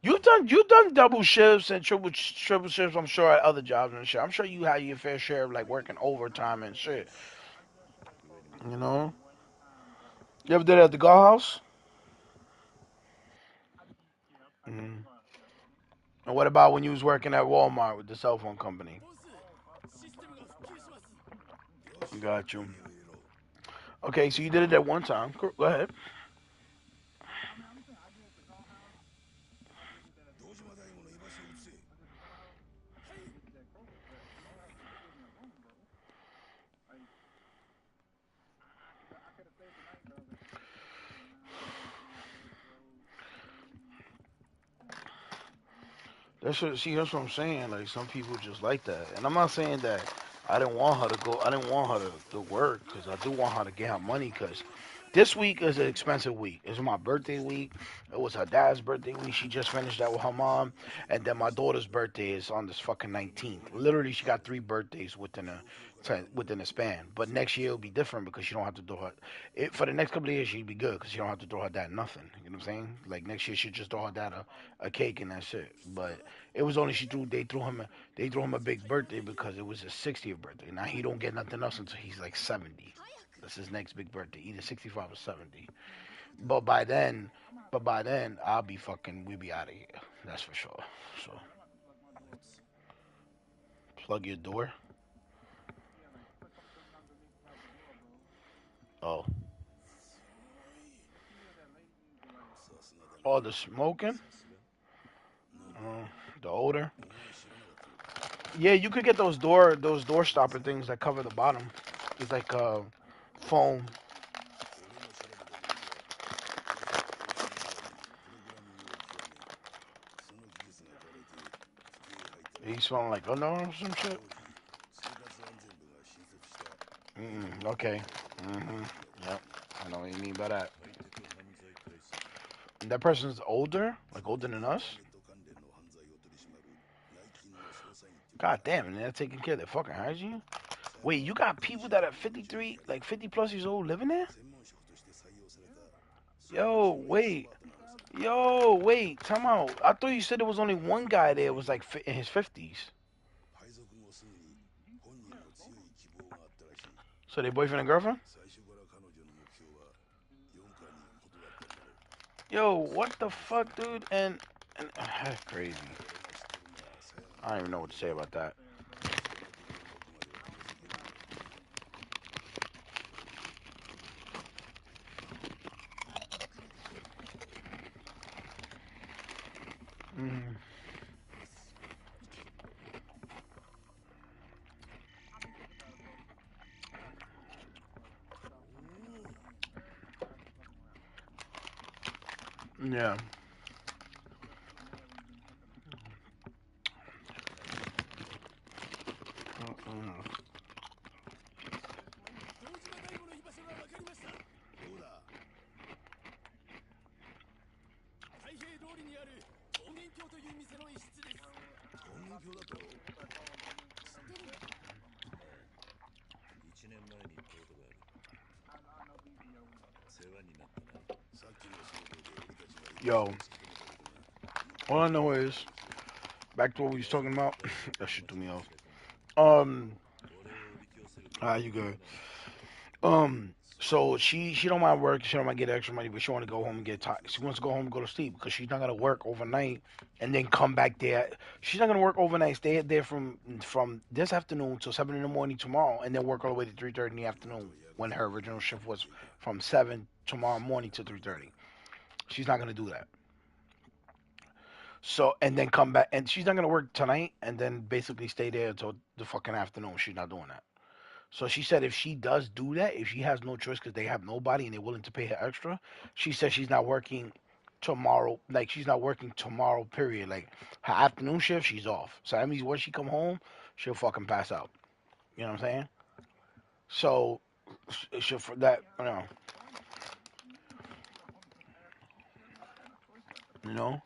You've done double shifts and triple shifts. I'm sure at other jobs and shit. I'm sure you had your fair share of like working overtime and shit. You know. You ever did it at the golf house? Hmm. And what about when you was working at Walmart with the cell phone company? ボスシステムが復旧します Got you. Okay, so you did it at one time. Go ahead. That's what I'm saying. Like some people just like that, and I'm not saying that I didn't want her to go. I didn't want her to work because I do want her to get her money. Because this week is an expensive week. It's my birthday week. It was her dad's birthday week. She just finished that with her mom, and then my daughter's birthday is on this fucking 19th. Literally, she got 3 birthdays within a span. But next year it'll be different because she don't have to do her. For the next couple of years, she'd be good because she don't have to throw her dad nothing. You know what I'm saying? Like next year, she'll just throw her dad a cake and that's it. But it was only they threw him a big birthday because it was his 60th birthday. Now he don't get nothing else until he's like 70. That's his next big birthday, either 65 or 70. But by then, we'll be out of here. That's for sure. So plug your door. Oh, All the smoking, the odor. Yeah, you could get those door stopper things that cover the bottom. It's like foam. He's smelling like underarm or some shit. Okay. Yep. I know what you mean by that. And that person's older, like older than us. God damn, and they're taking care of their fucking hygiene. Wait, you got people that are 53, like 50 plus years old living there? Yo, wait, time out. I thought you said there was only one guy there was like in his 50s. So they boyfriend and girlfriend? Yo, what the fuck, dude? And that's crazy. I don't even know what to say about that. Yeah. Yo, all I know is back to what we was talking about. That shit threw me off. You good? So she don't mind work. She don't mind getting extra money, but she want to go home and get tired. She wants to go home and go to sleep because she's not gonna work overnight and then come back there. She's not gonna work overnight. Stay there from this afternoon till 7 in the morning tomorrow, and then work all the way to 3:30 in the afternoon when her original shift was from 7 tomorrow morning to 3:30. She's not gonna do that. So and then come back, and she's not gonna work tonight, and then basically stay there until the fucking afternoon. She's not doing that. So she said if she does do that, if she has no choice because they have nobody and they're willing to pay her extra, she said she's not working tomorrow. Like she's not working tomorrow. Period. Like her afternoon shift, she's off. So that means when she come home, she'll fucking pass out. You know what I'm saying? So she'll for that. You know.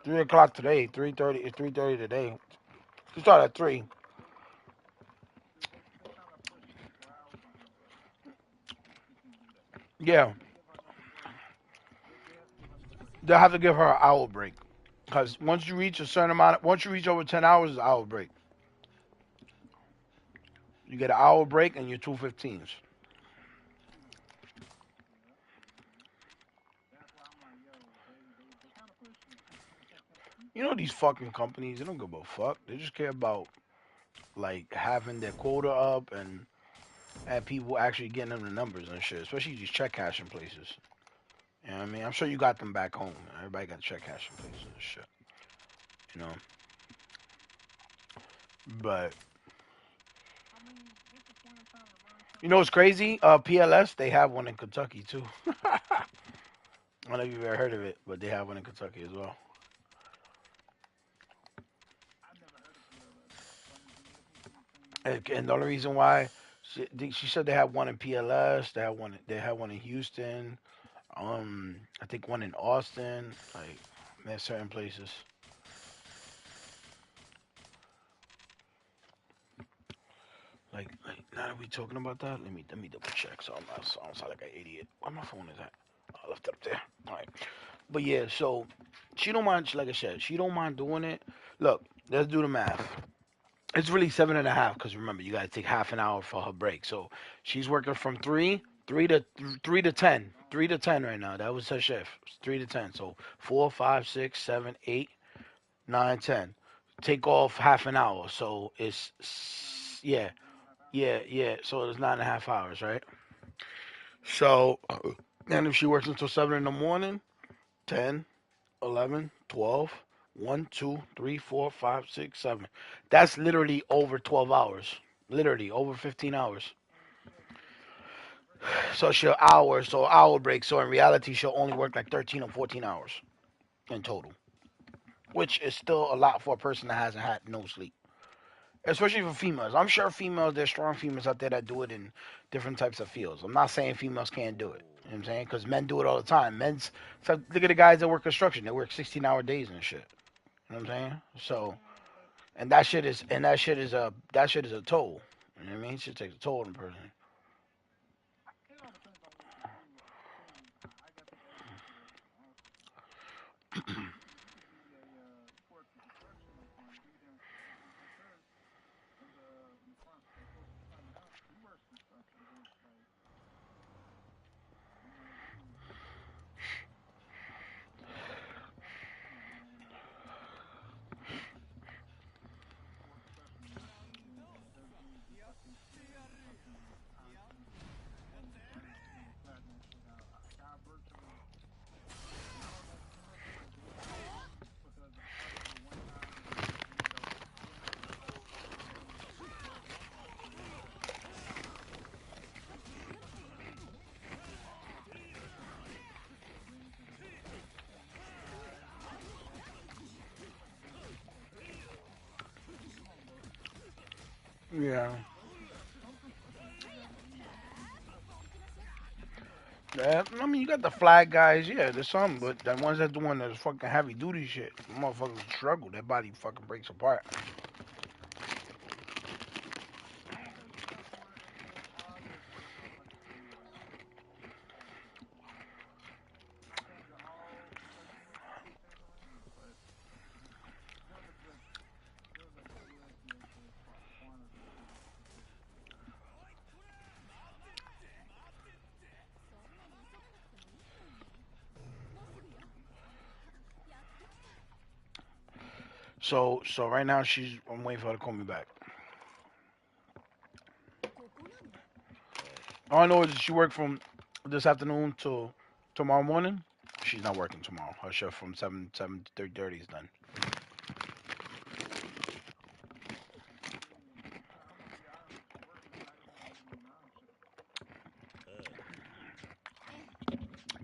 3 o'clock today. 3:30. It's 3:30 today. She started at 3. Yeah. They'll have to give her an hour break. Because once you reach a certain amount, once you reach over 10 hours, it's an hour break. You get an hour break and your 2:15s. You know these fucking companies, they don't give a fuck. They just care about like having their quota up and people actually getting them the numbers and shit. Especially these check cashing places. You know what I mean? I'm sure you got them back home. Everybody got check cashing places and shit. You know? But you know what's crazy? PLS, they have one in Kentucky too. I don't know if you've ever heard of it, but they have one in Kentucky as well. And the only reason why she said they had one in PLS, they had one in Houston, I think one in Austin, like there's certain places. Like now that we talking about that, let me double check so I don't sound like an idiot. Where my phone is at? Oh, I left it up there. All right, but yeah, so she don't mind. Like I said, she don't mind doing it. Look, let's do the math. It's really 7.5 because remember you gotta take half an hour for her break. So she's working from 3 to 10, 3 to 10 right now. That was her shift. 3 to 10. So 4, 5, 6, 7, 8. 9, 10. Take off half an hour, so it's yeah, yeah. So it's 9.5 hours, right? So, and if she works until 7 in the morning, 10, 11, 12, 1, 2, 3, 4, 5, 6, 7. That's literally over 12 hours. Literally over 15 hours. So so hour break. So in reality, she'll only work like 13 or 14 hours in total, which is still a lot for a person that hasn't had no sleep. Especially for females. I'm sure females, there's strong females out there that do it in different types of fields. I'm not saying females can't do it. You know what I'm saying? Because men do it all the time. So look at the guys that work construction. They work 16-hour days and shit. You know what I'm saying? So, and that shit is a toll. You know what I mean? It should take a toll on the person. Yeah. Yeah, I mean, you got the flag guys, yeah, there's some, but the ones that doing the fucking heavy duty shit, motherfuckers struggle. Their body fucking breaks apart. So right now I'm waiting for her to call me back. All I know is she worked from this afternoon till tomorrow morning. She's not working tomorrow. Her shift from 7 to 30 is done.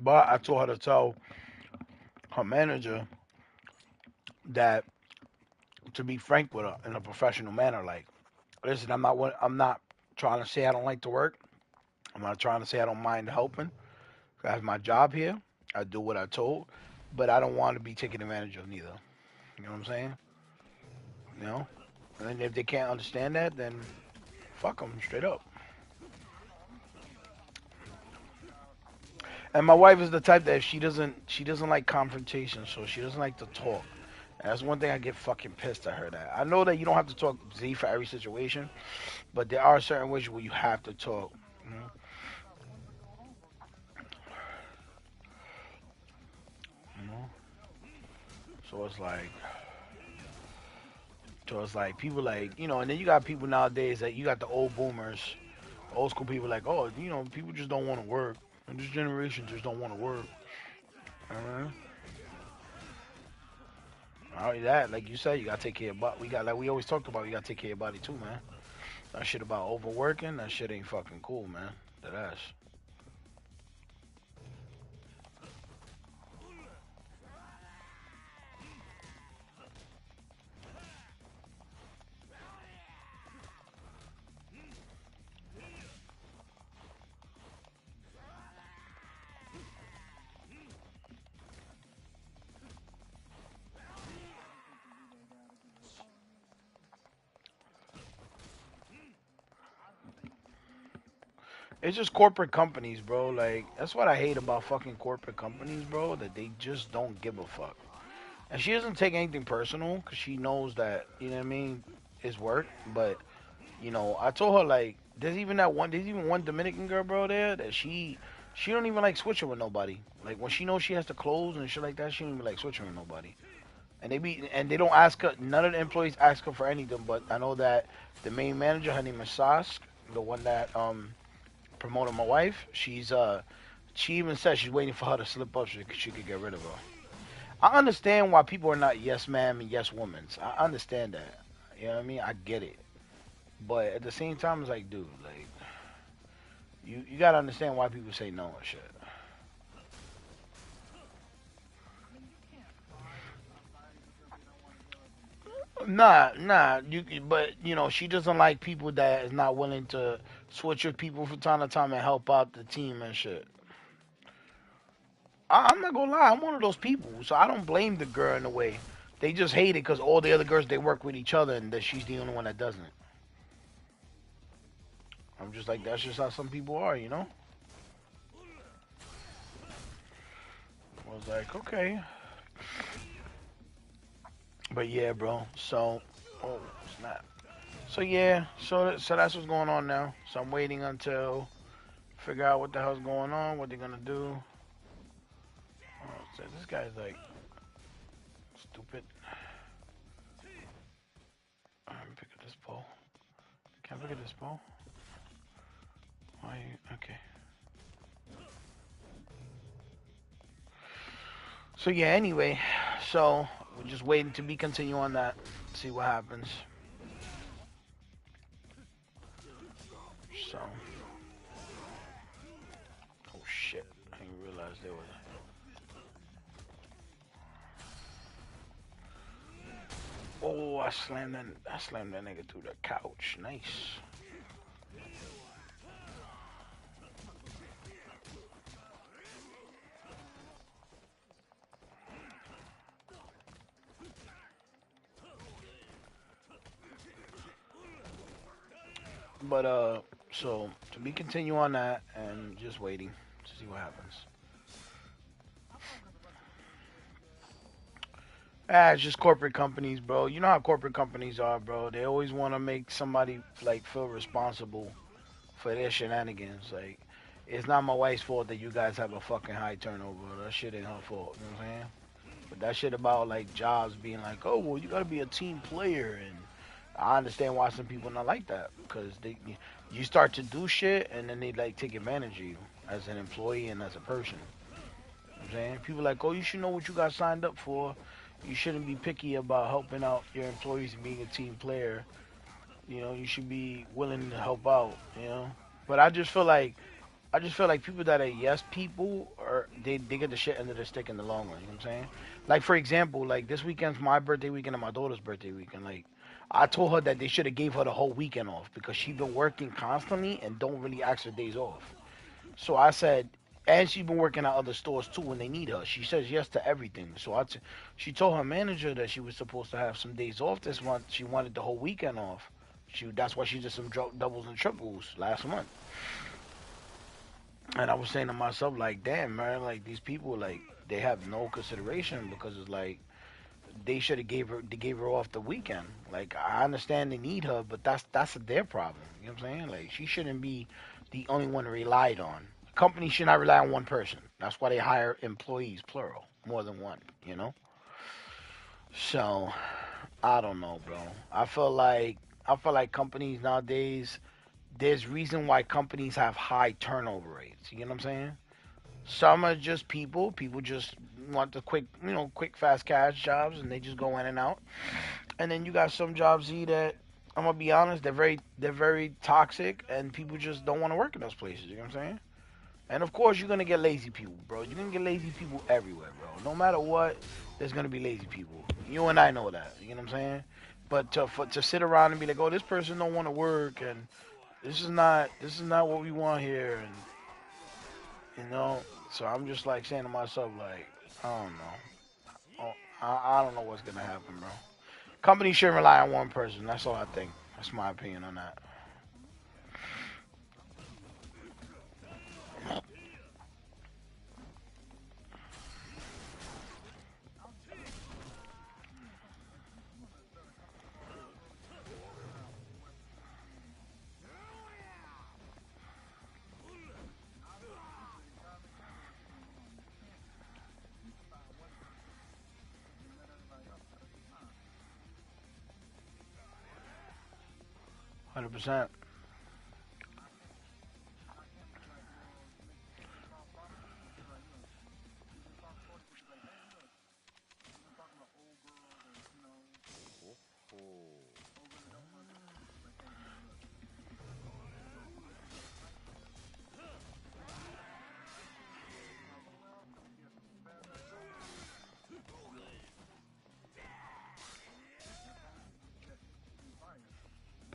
But I told her to tell her manager that to be frank with her in a professional manner. Like, listen, I'm not trying to say I don't like to work. I'm not trying to say I don't mind helping. I have my job here. I do what I told, but I don't want to be taken advantage of neither. You know what I'm saying? You know. And if they can't understand that, then fuck them straight up. And my wife is the type that she doesn't like confrontation, so she doesn't like to talk. And that's one thing I get fucking pissed at her that. I know that you don't have to talk Z for every situation, but there are certain ways where you have to talk. You know? You know? So it's like people like, and then you got people nowadays that you got the old boomers, old school people like, oh, people just don't want to work. And this generation just don't want to work. Not only that, like you said, you gotta take care of body. We always talked about, you gotta take care of your body too, man. That shit about overworking, that shit ain't fucking cool, man. That ass. It's just corporate companies, bro. Like, that's what I hate about fucking corporate companies, bro. That they just don't give a fuck. And she doesn't take anything personal because she knows that, you know what I mean, it's work. But, I told her, like, there's even one Dominican girl, bro, there that she don't even like switching with nobody. Like, when she knows she has to close and shit like that, she don't even like switching with nobody. and they don't ask her. None of the employees ask her for anything. But I know that the main manager, her name is Sask, the one that promoted my wife. She even said she's waiting for her to slip up so she could get rid of her. I understand why people are not yes ma'am and yes women. I understand that. You know what I mean? I get it. But at the same time, it's like, dude, like you gotta understand why people say no and shit. Nah. But she doesn't like people that is not willing to switch with people from time to time and help out the team and shit. I'm not gonna lie, I'm one of those people, so I don't blame the girl in a way. They just hate it because all the other girls they work with each other, and that she's the only one that doesn't. I'm just like, that's just how some people are. I was like, okay, but yeah, bro. So, oh snap. So yeah, so that's what's going on now. So I'm waiting until figure out what the hell's going on, what they're gonna do. Oh, so this guy's like stupid. Let me pick up this pole. Can I pick up this pole? Why? Okay. So yeah, anyway, so we're just waiting to be continue on that, see what happens. So, oh shit, I didn't realize there was. Oh, I slammed that nigga through the couch. Nice. But so to be continue on that and just waiting to see what happens. It's just corporate companies, bro. You know how corporate companies are, bro. They always want to make somebody like feel responsible for their shenanigans. Like, it's not my wife's fault that you guys have a fucking high turnover. That shit ain't her fault. You know what I'm saying? But that shit about like jobs being like, oh well, you gotta be a team player, and I understand why some people not like that because you start to do shit and then they like take advantage of you as an employee and as a person. You know what I'm saying people like, oh, you should know what you got signed up for. You shouldn't be picky about helping out your employees and being a team player. You should be willing to help out. But I just feel like people that are yes people are they get the shit under their stick in the long run. You know what I'm saying? Like for example, like this weekend's my birthday weekend and my daughter's birthday weekend. Like I told her that they should have gave her the whole weekend off because she been working constantly and don't really ask her days off. So I said, and she's been working at other stores too when they need her. She says yes to everything. So she told her manager that she was supposed to have some days off this month. She wanted the whole weekend off. That's why she did some doubles and triples last month. And I was saying to myself, like, damn, man, like these people, like, they have no consideration because it's like they gave her off the weekend. Like, I understand they need her, but that's their problem. You know what I'm saying? Like, she shouldn't be the only one relied on. Companies should not rely on one person. That's why they hire employees, plural, more than one. So I don't know, bro. I feel like companies nowadays. There's reason why companies have high turnover rates. You know what I'm saying? Some are just people. People just want the quick, fast cash jobs, and they just go in and out. And then you got some jobs here that I'm gonna be honest, they're very toxic, and people just don't want to work in those places. You know what I'm saying? And of course, you're gonna get lazy people, bro. You're gonna get lazy people everywhere, bro. No matter what, there's gonna be lazy people. You and I know that. You know what I'm saying? But to sit around and be like, oh, this person don't want to work, and this is not what we want here, and you know. So I'm just like saying to myself, like, I don't know. Oh, I don't know what's gonna happen, bro. Companies shouldn't rely on one person. That's all I think. That's my opinion on that. 100%.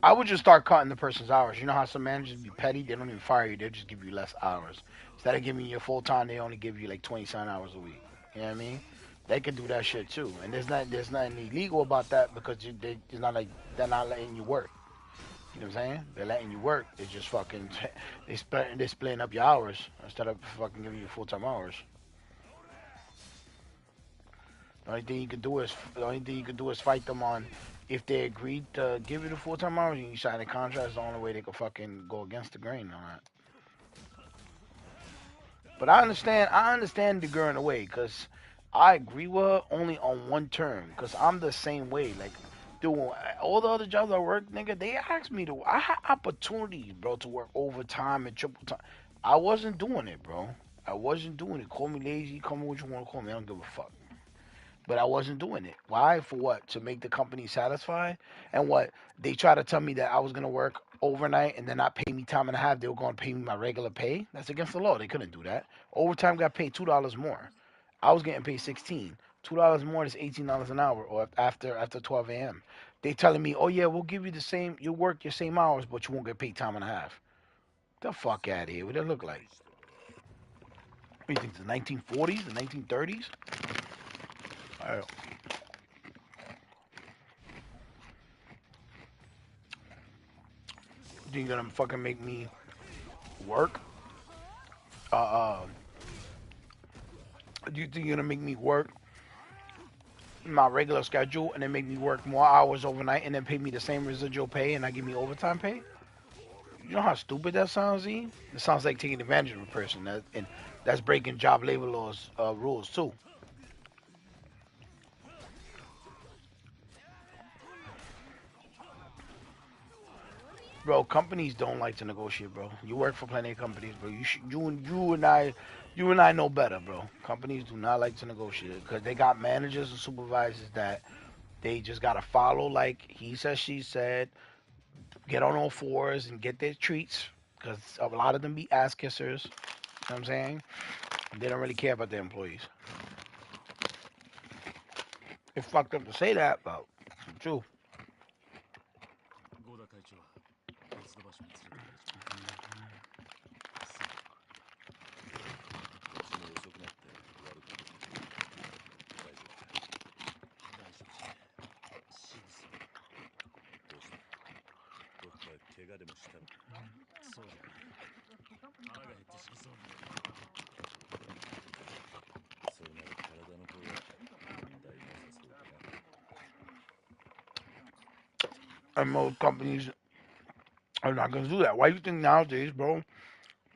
I would just start cutting the person's hours. You know how some managers be petty? They don't even fire you. They'll just give you less hours. Instead of giving you full time, they only give you like 27 hours a week. You know what I mean? They can do that shit too. And there's nothing illegal about that because it's not like they're not letting you work. You know what I'm saying? They're letting you work. They just fucking they're splitting up your hours instead of fucking giving you full time hours. The only thing you can do is fight them on if they agreed to give you the full time hours and you sign a contract. It's the only way they can fucking go against the grain on that. But I understand the girl in a way because I agree with her only on one term because I'm the same way. Like, dude, all the other jobs I work, nigga, they asked me to. I had opportunities, bro, to work overtime and triple time. I wasn't doing it, bro. I wasn't doing it. Call me lazy, call me what you want to call me. I don't give a fuck. But I wasn't doing it. Why? For what? To make the company satisfied? And what? They try to tell me that I was gonna work overnight and then not pay me time and a half. They were gonna pay me my regular pay. That's against the law. They couldn't do that. Overtime got paid $2 more. I was getting paid 16. $2 more is $18 an hour, or after 12 a.m. They telling me, oh yeah, we'll give you the same. You work your same hours, but you won't get paid time and a half. Get the fuck out of here. What does that look like? What do you think? The 1940s, the 1930s? All right. You gonna fucking make me work? Do you think you're gonna make me work my regular schedule and then make me work more hours overnight and then pay me the same residual pay and not give me overtime pay? You know how stupid that sounds, E? It sounds like taking advantage of a person, and that's breaking job labor laws rules too. Bro, companies don't like to negotiate, bro. You work for plenty of companies, bro. You and I know better, bro. Companies do not like to negotiate because they got managers and supervisors that they just gotta follow like he said, she said, get on all fours and get their treats because a lot of them be ass kissers. You know what I'm saying? They don't really care about their employees. It's fucked up to say that, but it's true. And most companies are not gonna do that. Why do you think nowadays, bro,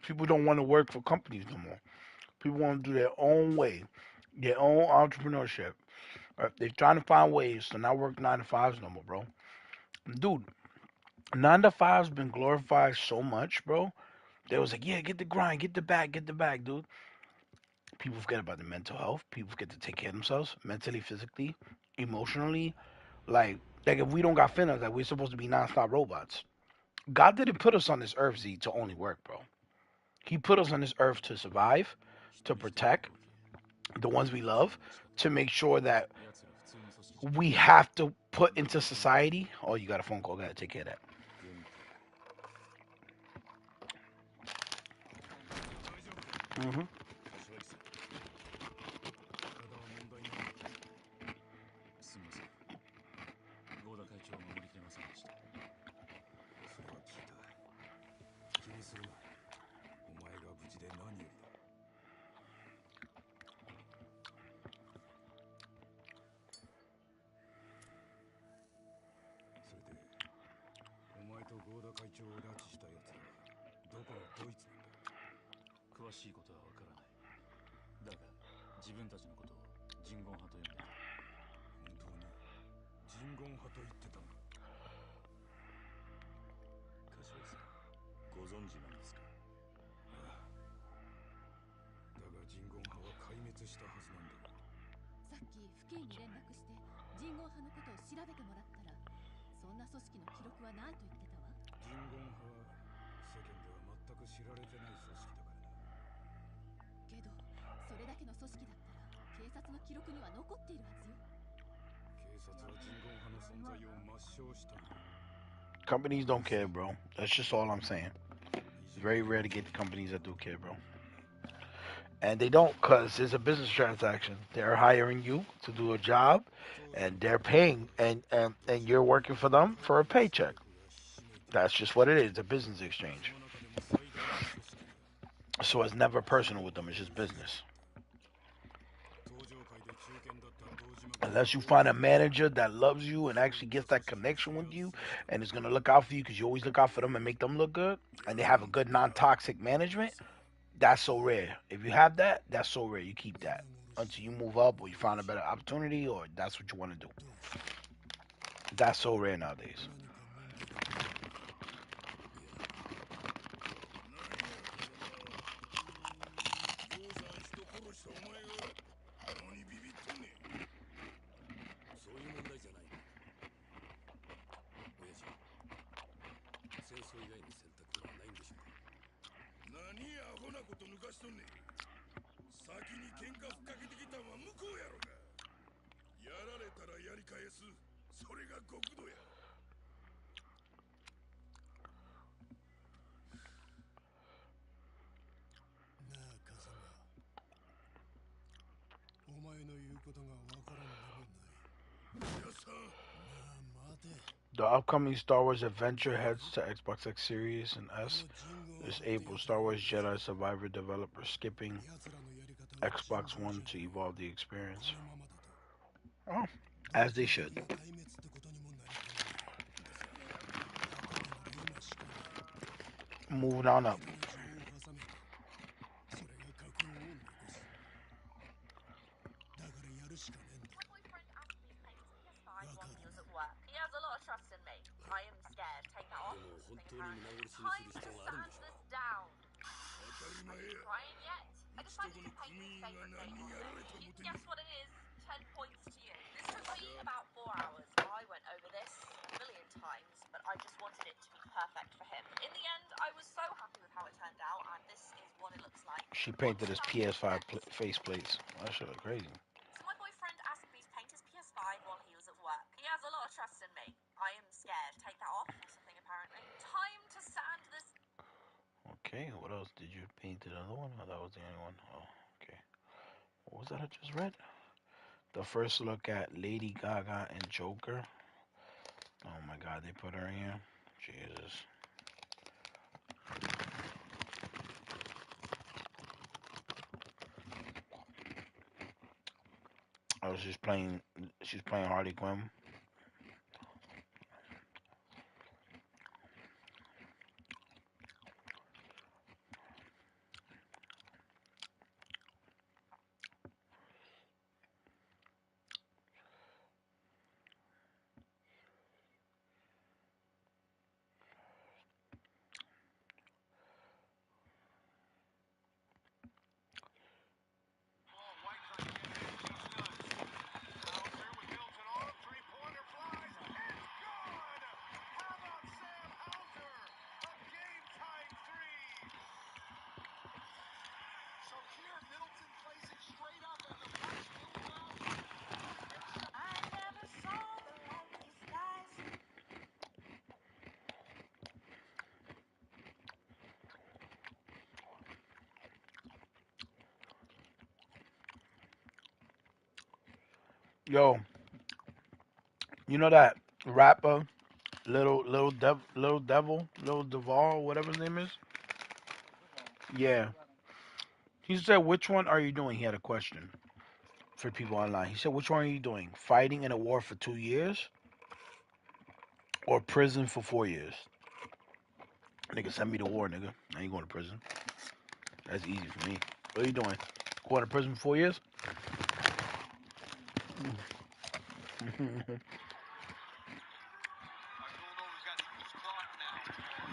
people don't want to work for companies no more? People want to do their own way, their own entrepreneurship. They're trying to find ways to not work 9 to 5s no more, bro. Dude, 9 to 5's been glorified so much, bro. They was like, yeah, get the grind, get the bag, dude. People forget about the mental health. People forget to take care of themselves mentally, physically, emotionally. Like if we don't got feelings, like we're supposed to be nonstop robots. God didn't put us on this earth, Z, to only work, bro. He put us on this earth to survive, to protect the ones we love, to make sure that we have to put into society. Oh, you got a phone call. Gotta take care of that. Mm-hmm. 少尉さん、ご存知なんですか？だが人言派は壊滅したはずなんだろう。さっき府警に連絡して人言派のことを調べてもらったら、そんな組織の記録はないと言ってたわ。人言派は世間では全く知られてない組織だからな。けどそれだけの組織だったら警察の記録には残っているはずよ。警察は人言派の存在を抹消したんだ。Companies don't care, bro. That's just all I'm saying. It's very rare to get companies that do care, bro. And they don't, because it's a business transaction. They're hiring you to do a job, and they're paying, and you're working for them for a paycheck. That's just what it is, a business exchange. So it's never personal with them, it's just business. Unless you find a manager that loves you and actually gets that connection with you and is going to look out for you because you always look out for them and make them look good, and they have a good non-toxic management, that's so rare. If you have that, that's so rare. You keep that until you move up or you find a better opportunity or that's what you want to do. That's so rare nowadays. The upcoming Star Wars Adventure heads to Xbox X Series and S this April. Star Wars Jedi Survivor developer skipping Xbox One to evolve the experience. Oh, as they should. Moving on up. She painted his PS5 faceplates. That shit look crazy. So my boyfriend asked me to paint his PS5 while he was at work. He has a lot of trust in me. I am scared. Take that off or something, apparently. Time to sand this. Okay, what else? Did you paint another one? Oh, that was the only one. Oh, okay. What was that I just read? The first look at Lady Gaga and Joker. Oh my god, they put her in here. Jesus. Oh, she's playing Harley Quinn. Yo, you know that rapper, little Devil, whatever his name is? Yeah. He said, "Which one are you doing?" He had a question for people online. He said, "Which one are you doing? Fighting in a war for 2 years, or prison for 4 years?" Nigga, send me to war, nigga. I ain't going to prison. That's easy for me. What are you doing? Going to prison for 4 years?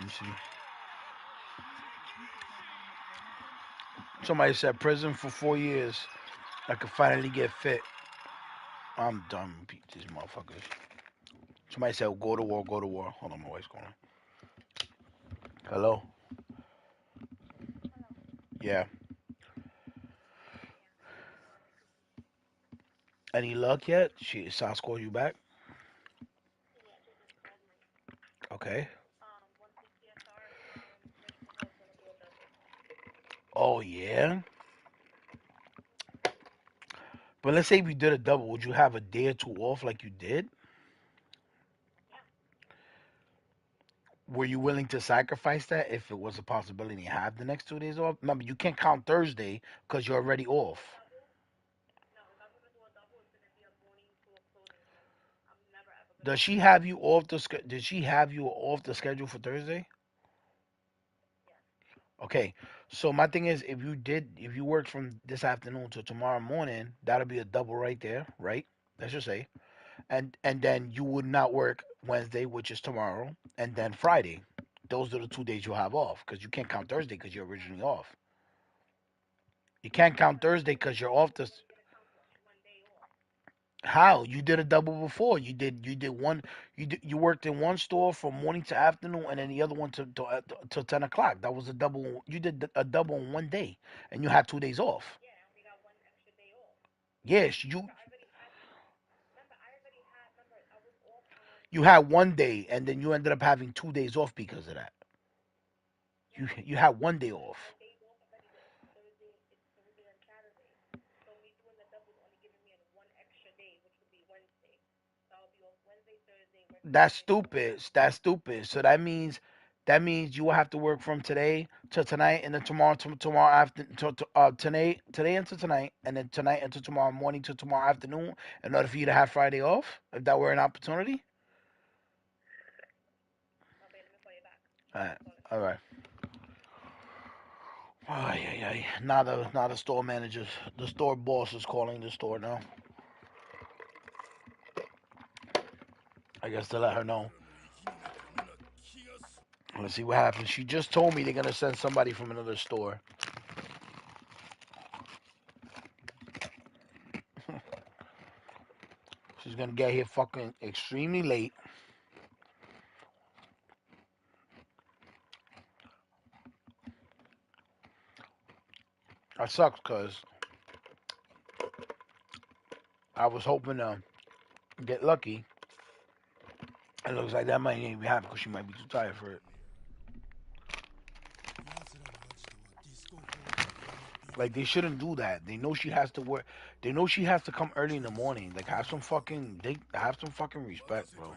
see. Somebody said prison for 4 years. I could finally get fit. I'm done with these motherfuckers. Somebody said go to war, go to war. Hold on, my wife's calling. Hello? Yeah. Any luck yet? Sas called you back? Okay. Oh, yeah? But let's say if you did a double, would you have a day or two off like you did? Were you willing to sacrifice that if it was a possibility to have the next 2 days off? Remember, you can't count Thursday because you're already off. Does she have you off the Did she have you off the schedule for Thursday? Okay, so my thing is, if you work from this afternoon to tomorrow morning, that'll be a double right there, right? Let's just say, and then you would not work Wednesday, which is tomorrow, and then Friday. Those are the 2 days you'll have off because you can't count Thursday because you're originally off. You can't count Thursday because you're off this. How? You did a double before. You did one. You worked in one store from morning to afternoon, and then the other one to 10 o'clock. That was a double. You did a double in one day, and you had 2 days off. Yes, you had one day, and then you ended up having 2 days off because of that. You had one day off. That's stupid. That's stupid. So that means you will have to work from today to tonight, and then tomorrow to tomorrow after today into tonight, and then tonight into tomorrow morning to tomorrow afternoon, in order for you to have Friday off, if that were an opportunity. All right, all right. Ay, ay, ay. Now the store managers, the store boss is calling the store now. I guess to let her know. Let's see what happens. She just told me they're gonna send somebody from another store. She's gonna get here fucking extremely late. That sucks because I was hoping to get lucky. It looks like that might not even happen because she might be too tired for it. Like they shouldn't do that. They know she has to work. They know she has to come early in the morning. Like have some fucking respect, bro.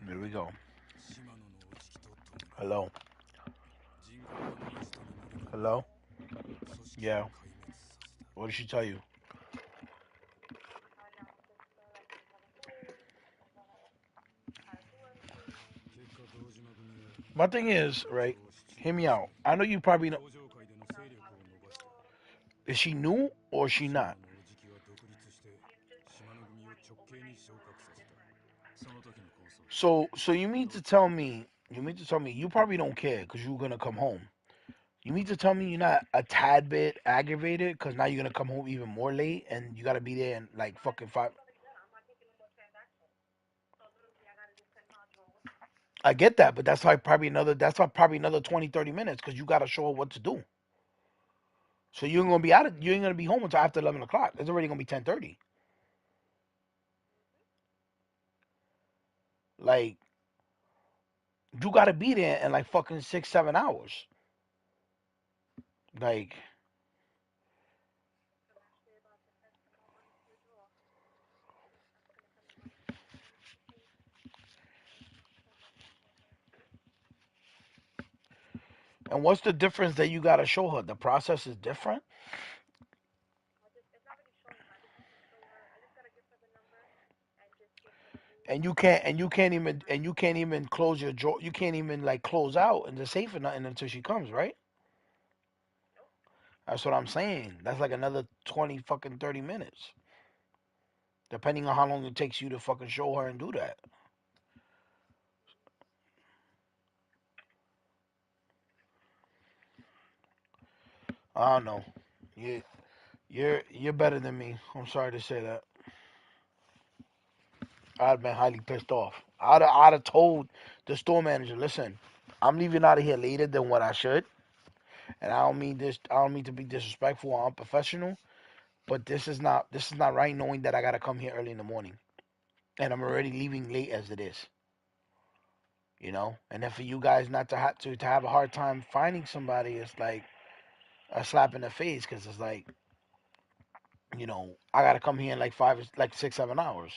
Here we go. Hello. Hello. Yeah. What did she tell you? My thing is, right? Hear me out. I know you probably know. Is she new or is she not? So you mean to tell me you probably don't care because you're gonna come home. You mean to tell me you're not a tad bit aggravated because now you're gonna come home even more late and you gotta be there in like fucking five. I get that, but that's why probably another 20, 30 minutes because you gotta show her what to do. So you ain't gonna be home until after 11 o'clock. It's already gonna be 10:30. Like you gotta be there in like fucking 6, 7 hours. Like, and what's the difference that you gotta show her? The process is different. you can't even close your drawer. You can't even like close out in the safe or nothing until she comes, right? That's what I'm saying. That's like another 20 fucking 30 minutes, depending on how long it takes you to fucking show her and do that. I don't know. You're better than me. I'm sorry to say that. I'd have been highly pissed off. I'd have told the store manager, listen, I'm leaving out of here later than what I should, and I don't mean this. I don't mean to be disrespectful or unprofessional, but this is not right. Knowing that I gotta come here early in the morning, and I'm already leaving late as it is. You know, and then for you guys not to have a hard time finding somebody, it's like a slap in the face because it's like, I gotta come here in like 6, 7 hours.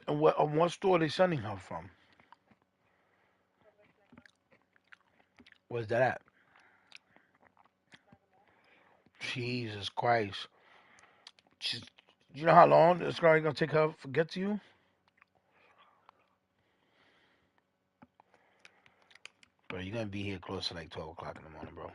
And what store are they sending her from? Where's that at? Jesus Christ. She's, you know how long it's gonna take her to get to you? Bro, you're gonna be here close to like 12 o'clock in the morning, bro.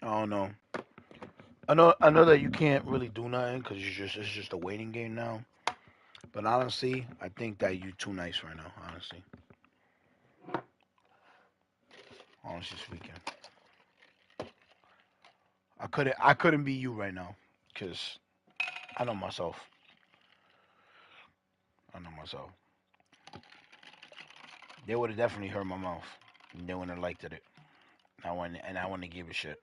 I don't know. I know that you can't really do nothing because it's just a waiting game now. But honestly, I think that you too nice right now. Honestly speaking, I couldn't be you right now because I know myself. I know myself. They would have definitely hurt my mouth. And they wouldn't have liked it. I wouldn't give a shit.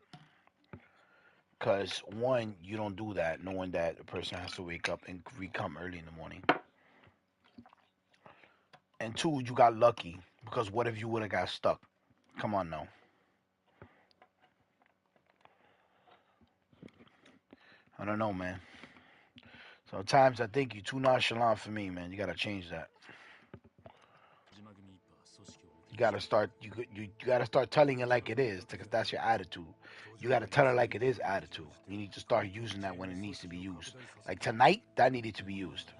Cause one, you don't do that, knowing that a person has to wake up and come early in the morning. And two, you got lucky because what if you would have got stuck? Come on now. I don't know, man. Sometimes I think you're too nonchalant for me, man. You gotta change that. You gotta start. You gotta start telling it like it is, because that's your attitude. You gotta tell her like it is attitude. You need to start using that when it needs to be used. Like tonight, that needed to be used.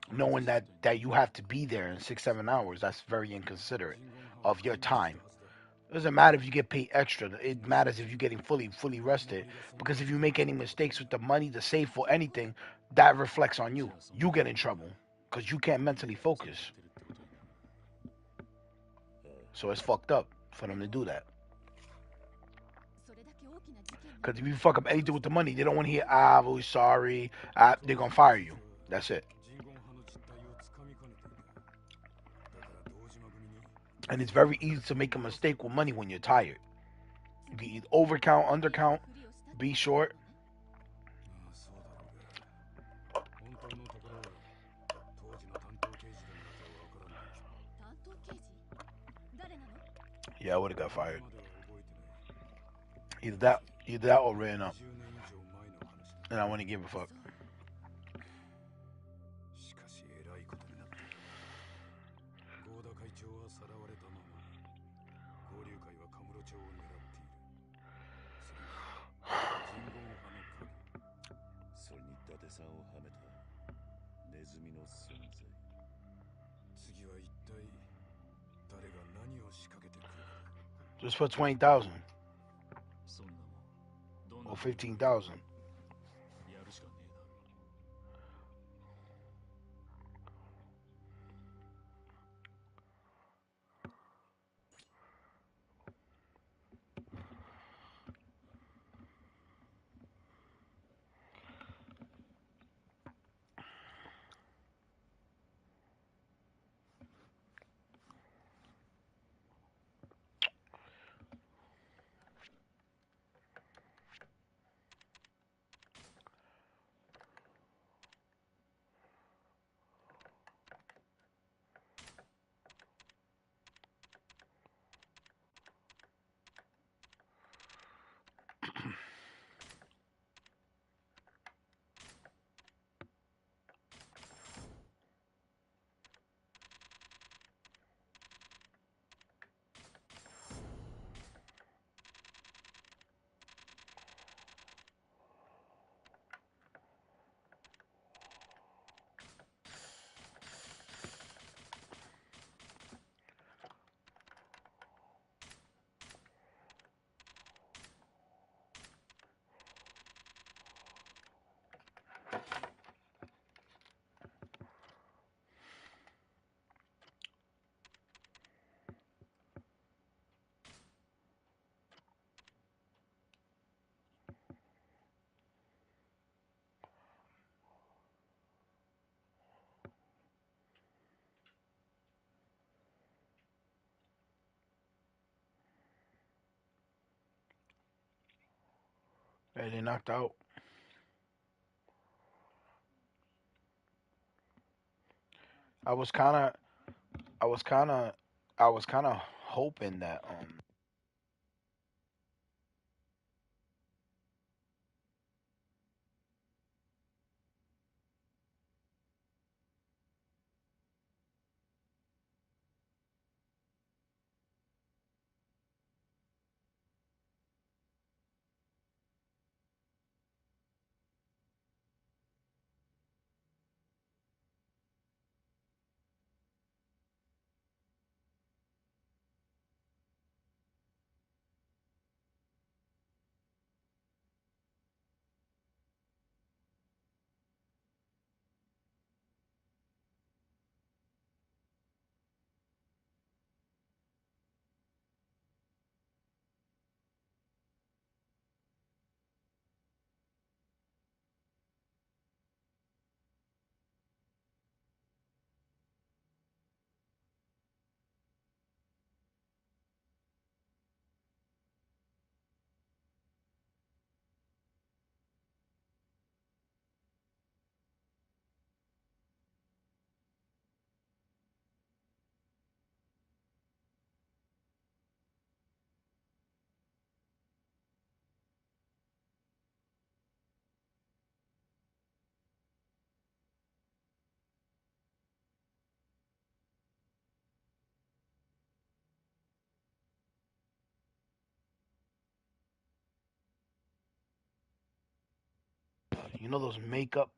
Knowing that you have to be there in 6, 7 hours, that's very inconsiderate of your time. It doesn't matter if you get paid extra. It matters if you're getting fully rested. Because if you make any mistakes with the money, the safe, or anything, that reflects on you. You get in trouble because you can't mentally focus. So it's fucked up for them to do that. Because if you fuck up anything with the money, they don't want to hear, I'm really sorry. They're going to fire you. That's it. And it's very easy to make a mistake with money when you're tired. You can either overcount, undercount, be short. Yeah, I would have got fired. Either that or ran up. And I wouldn't give a fuck. ズミの存在。次は一体誰が何を仕掛けてくるかだ。 Just for 20,000 そんなもんどんな or 15,000. やるしかねえな。Hey, they knocked out. I was kind of, I was kind of, I was kind of hoping that you know those makeup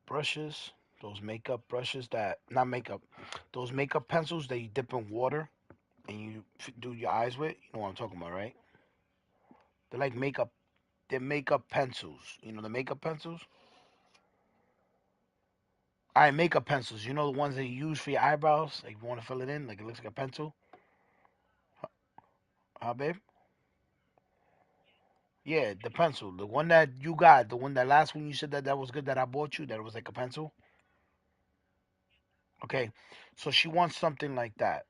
brushes that not makeup, those makeup pencils that you dip in water and you do your eyes with. You know what I'm talking about, right? They're like makeup. They're makeup pencils. You know the makeup pencils. All right, makeup pencils. You know the ones that you use for your eyebrows. Like you want to fill it in, like it looks like a pencil. Huh, babe? Yeah, the pencil. The one that you got. The one that last one you said that was good that I bought you. That it was like a pencil. Okay, so she wants something like that.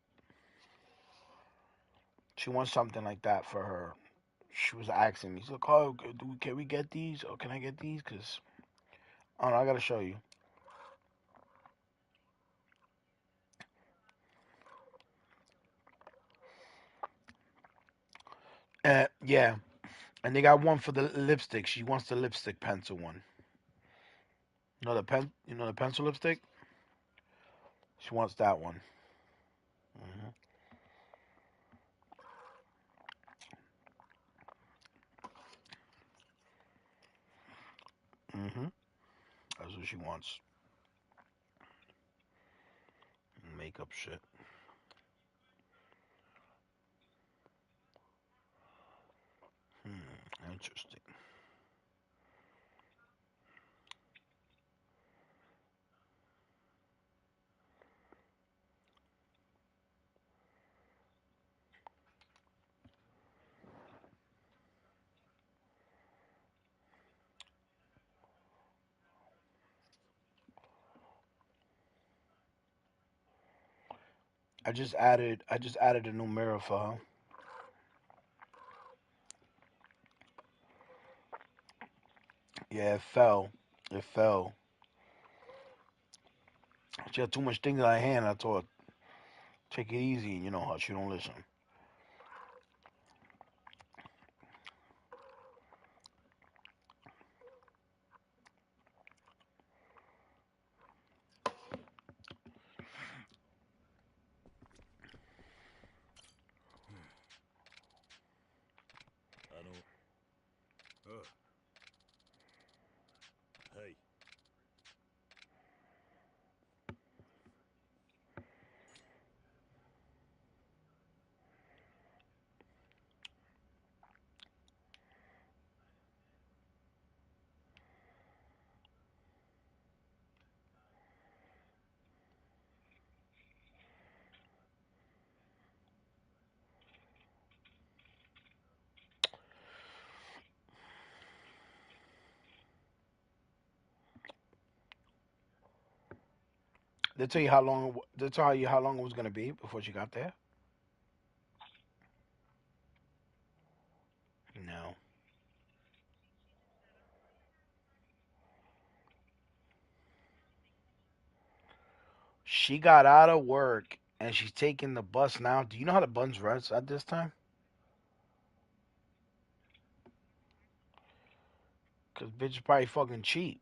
She wants something like that for her. She was asking me. She's like, "Oh, can we get these? Or can I get these? Cause I don't know. I gotta show you." Yeah, and they got one for the lipstick. She wants the lipstick pencil one. You know the pen? You know the pencil lipstick? She wants that one. Mhm. Mhm. That's what she wants. makeup shit. Interesting. I just added a new mirror for her. Yeah, it fell. It fell. She had too much things in her hand. I told her, take it easy. You know how she don't listen. They tell you how long. They tell you how long it was gonna be before she got there. No. She got out of work and she's taking the bus now. Do you know how the buns runs at this time? Cause bitch is probably fucking cheap.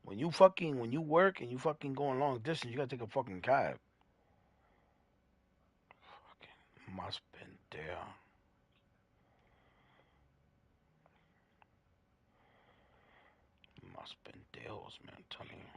When you work and you fucking going long distance, you gotta take a fucking cab. Fucking must been there. Must been deals, man. I'm telling you.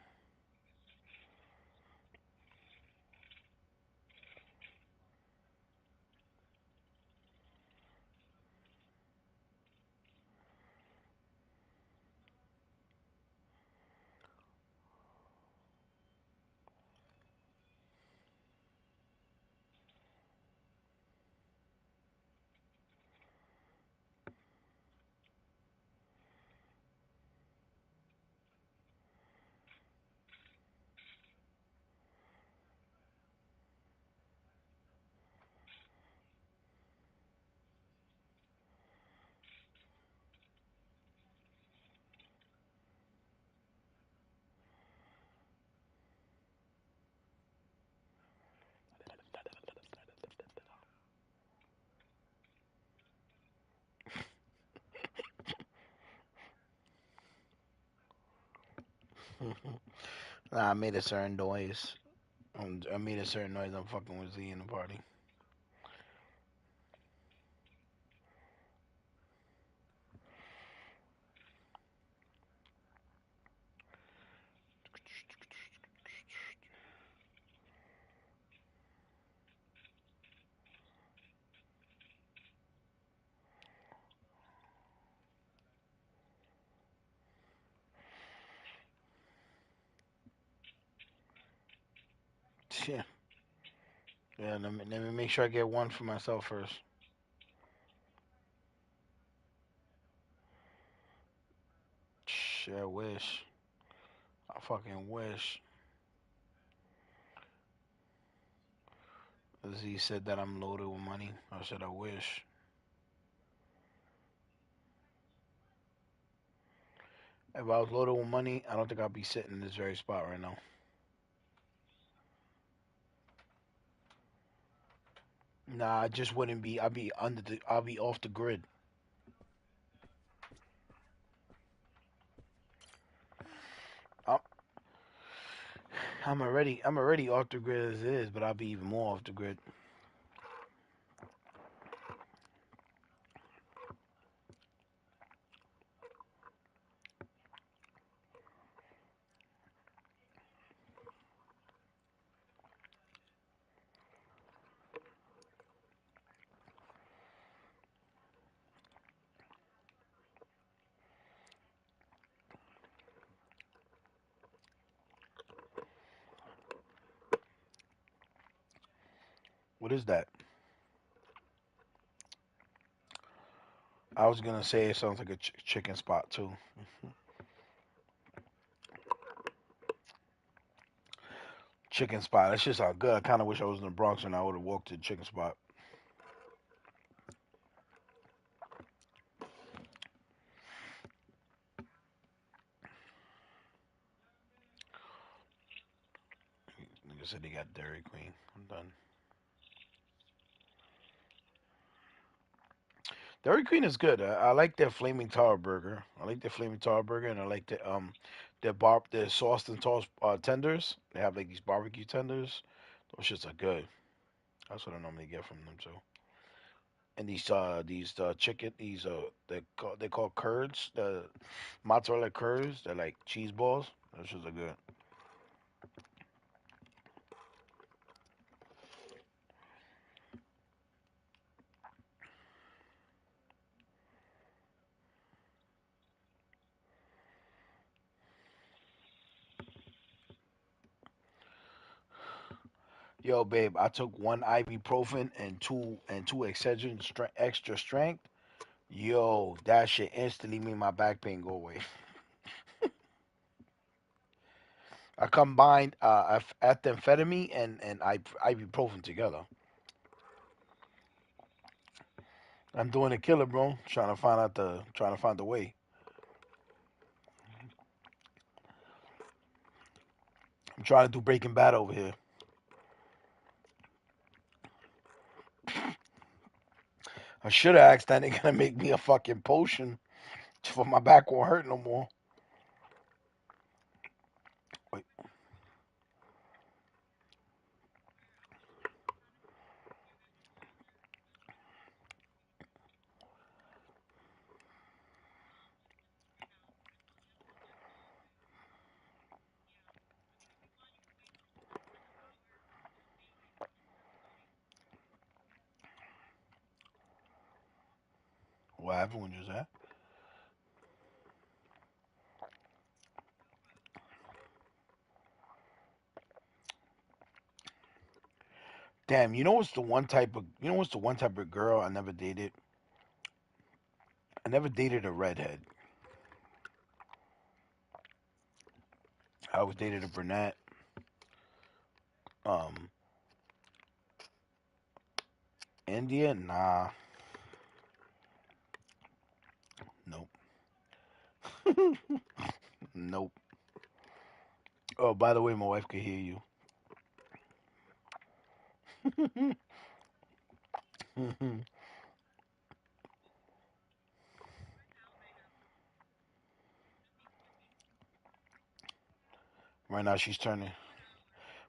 Nah, I made a certain noise. I made a certain noise. I'm fucking with Z in the party. Yeah. Yeah, let me make sure I get one for myself first. Shit, I wish. I fucking wish. Z said that I'm loaded with money. I said I wish. If I was loaded with money, I don't think I'd be sitting in this very spot right now. Nah, I just wouldn't be. I'll be off the grid. I'm, I'm already off the grid as it is, but I'll be even more off the grid. What is that? I was gonna say it sounds like a chicken spot too. Chicken spot. That shit sound good. I kind of wish I was in the Bronx and I would have walked to the chicken spot. Nigga said they got Dairy Queen. I'm done. Dairy Queen is good. I like their flaming tower burger. I like their flaming tower burger, and I like their sauced and tossed tenders. They have like these barbecue tenders. Those shits are good. That's what I normally get from them too. And these chicken they call curds, the mozzarella curds. They're like cheese balls. Those shits are good. Yo, babe, I took one ibuprofen and two Excedrin extra strength. Yo, that shit instantly made my back pain go away. I combined ethamphetamine and ibuprofen together. I'm doing a killer, bro. Trying to find the way. I'm trying to do Breaking Bad over here. I should have asked that nigga to make me a fucking potion for my back won't hurt no more. Wait. What happened when you was that? Damn, what's the one type of girl I never dated? I never dated a redhead. I always dated a brunette. Um, India, nah, nope, nope. Oh, by the way, my wife could hear you. Right now she's turning.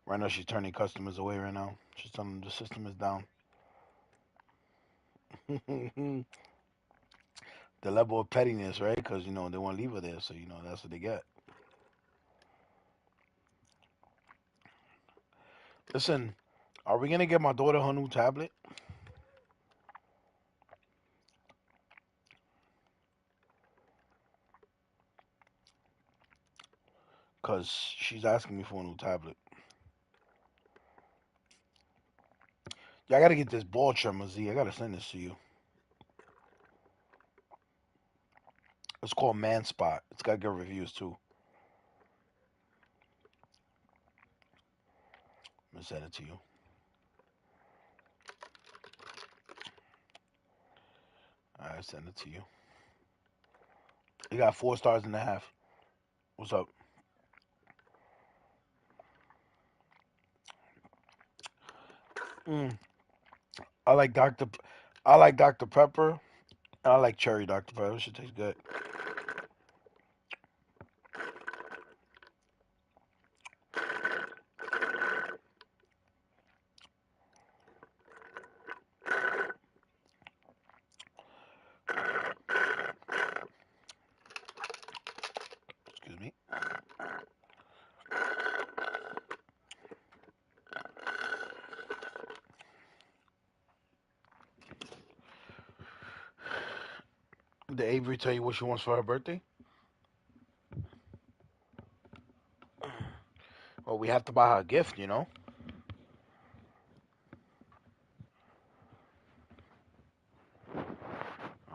Right now she's turning customers away. Right now she's telling them the system is down. The level of pettiness, right? Because they want to leave her there, so that's what they get. Listen, are we gonna get my daughter her new tablet? Cause she's asking me for a new tablet. Yeah, I gotta get this ball trimmer, Z. I gotta send this to you. It's called Man Spot. It's got good reviews too. I'm gonna send it to you. I send it to you. You got 4.5 stars. What's up? Mm. I like Dr. I like Dr. Pepper. And I like cherry Dr. Pepper. It should taste good. Excuse me. Did Avery tell you what she wants for her birthday? Well, we have to buy her a gift.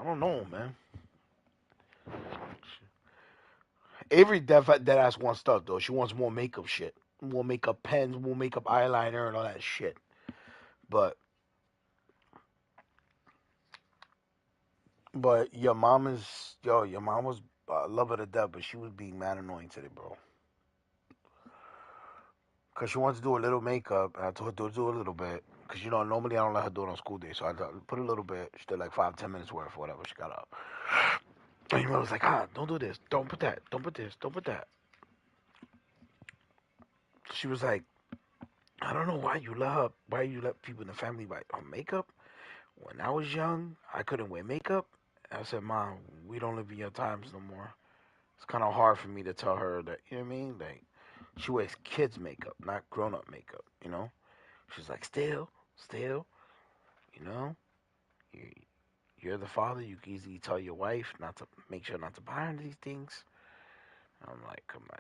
I don't know, man. Avery dead ass wants stuff though. She wants more makeup shit, more makeup pens, more makeup eyeliner, and all that shit. But your mom is your mom was love her to death, but she was being mad annoying today, bro. Cause she wants to do a little makeup, and I told her to do a little bit. Cause normally I don't let her do it on school days, so I put a little bit. She did like 5-10 minutes worth or whatever. She got up. And your mother was like, don't do this, don't put that, don't put this, don't put that. She was like, I don't know why you let people in the family buy makeup. When I was young, I couldn't wear makeup. I said, Mom, we don't live in your times no more. It's kind of hard for me to tell her that, you know what I mean? Like, she wears kids' makeup, not grown up makeup, you know? She's like, still, you know? You're the father. You can easily tell your wife not to make sure not to buy her these things. I'm like, come on.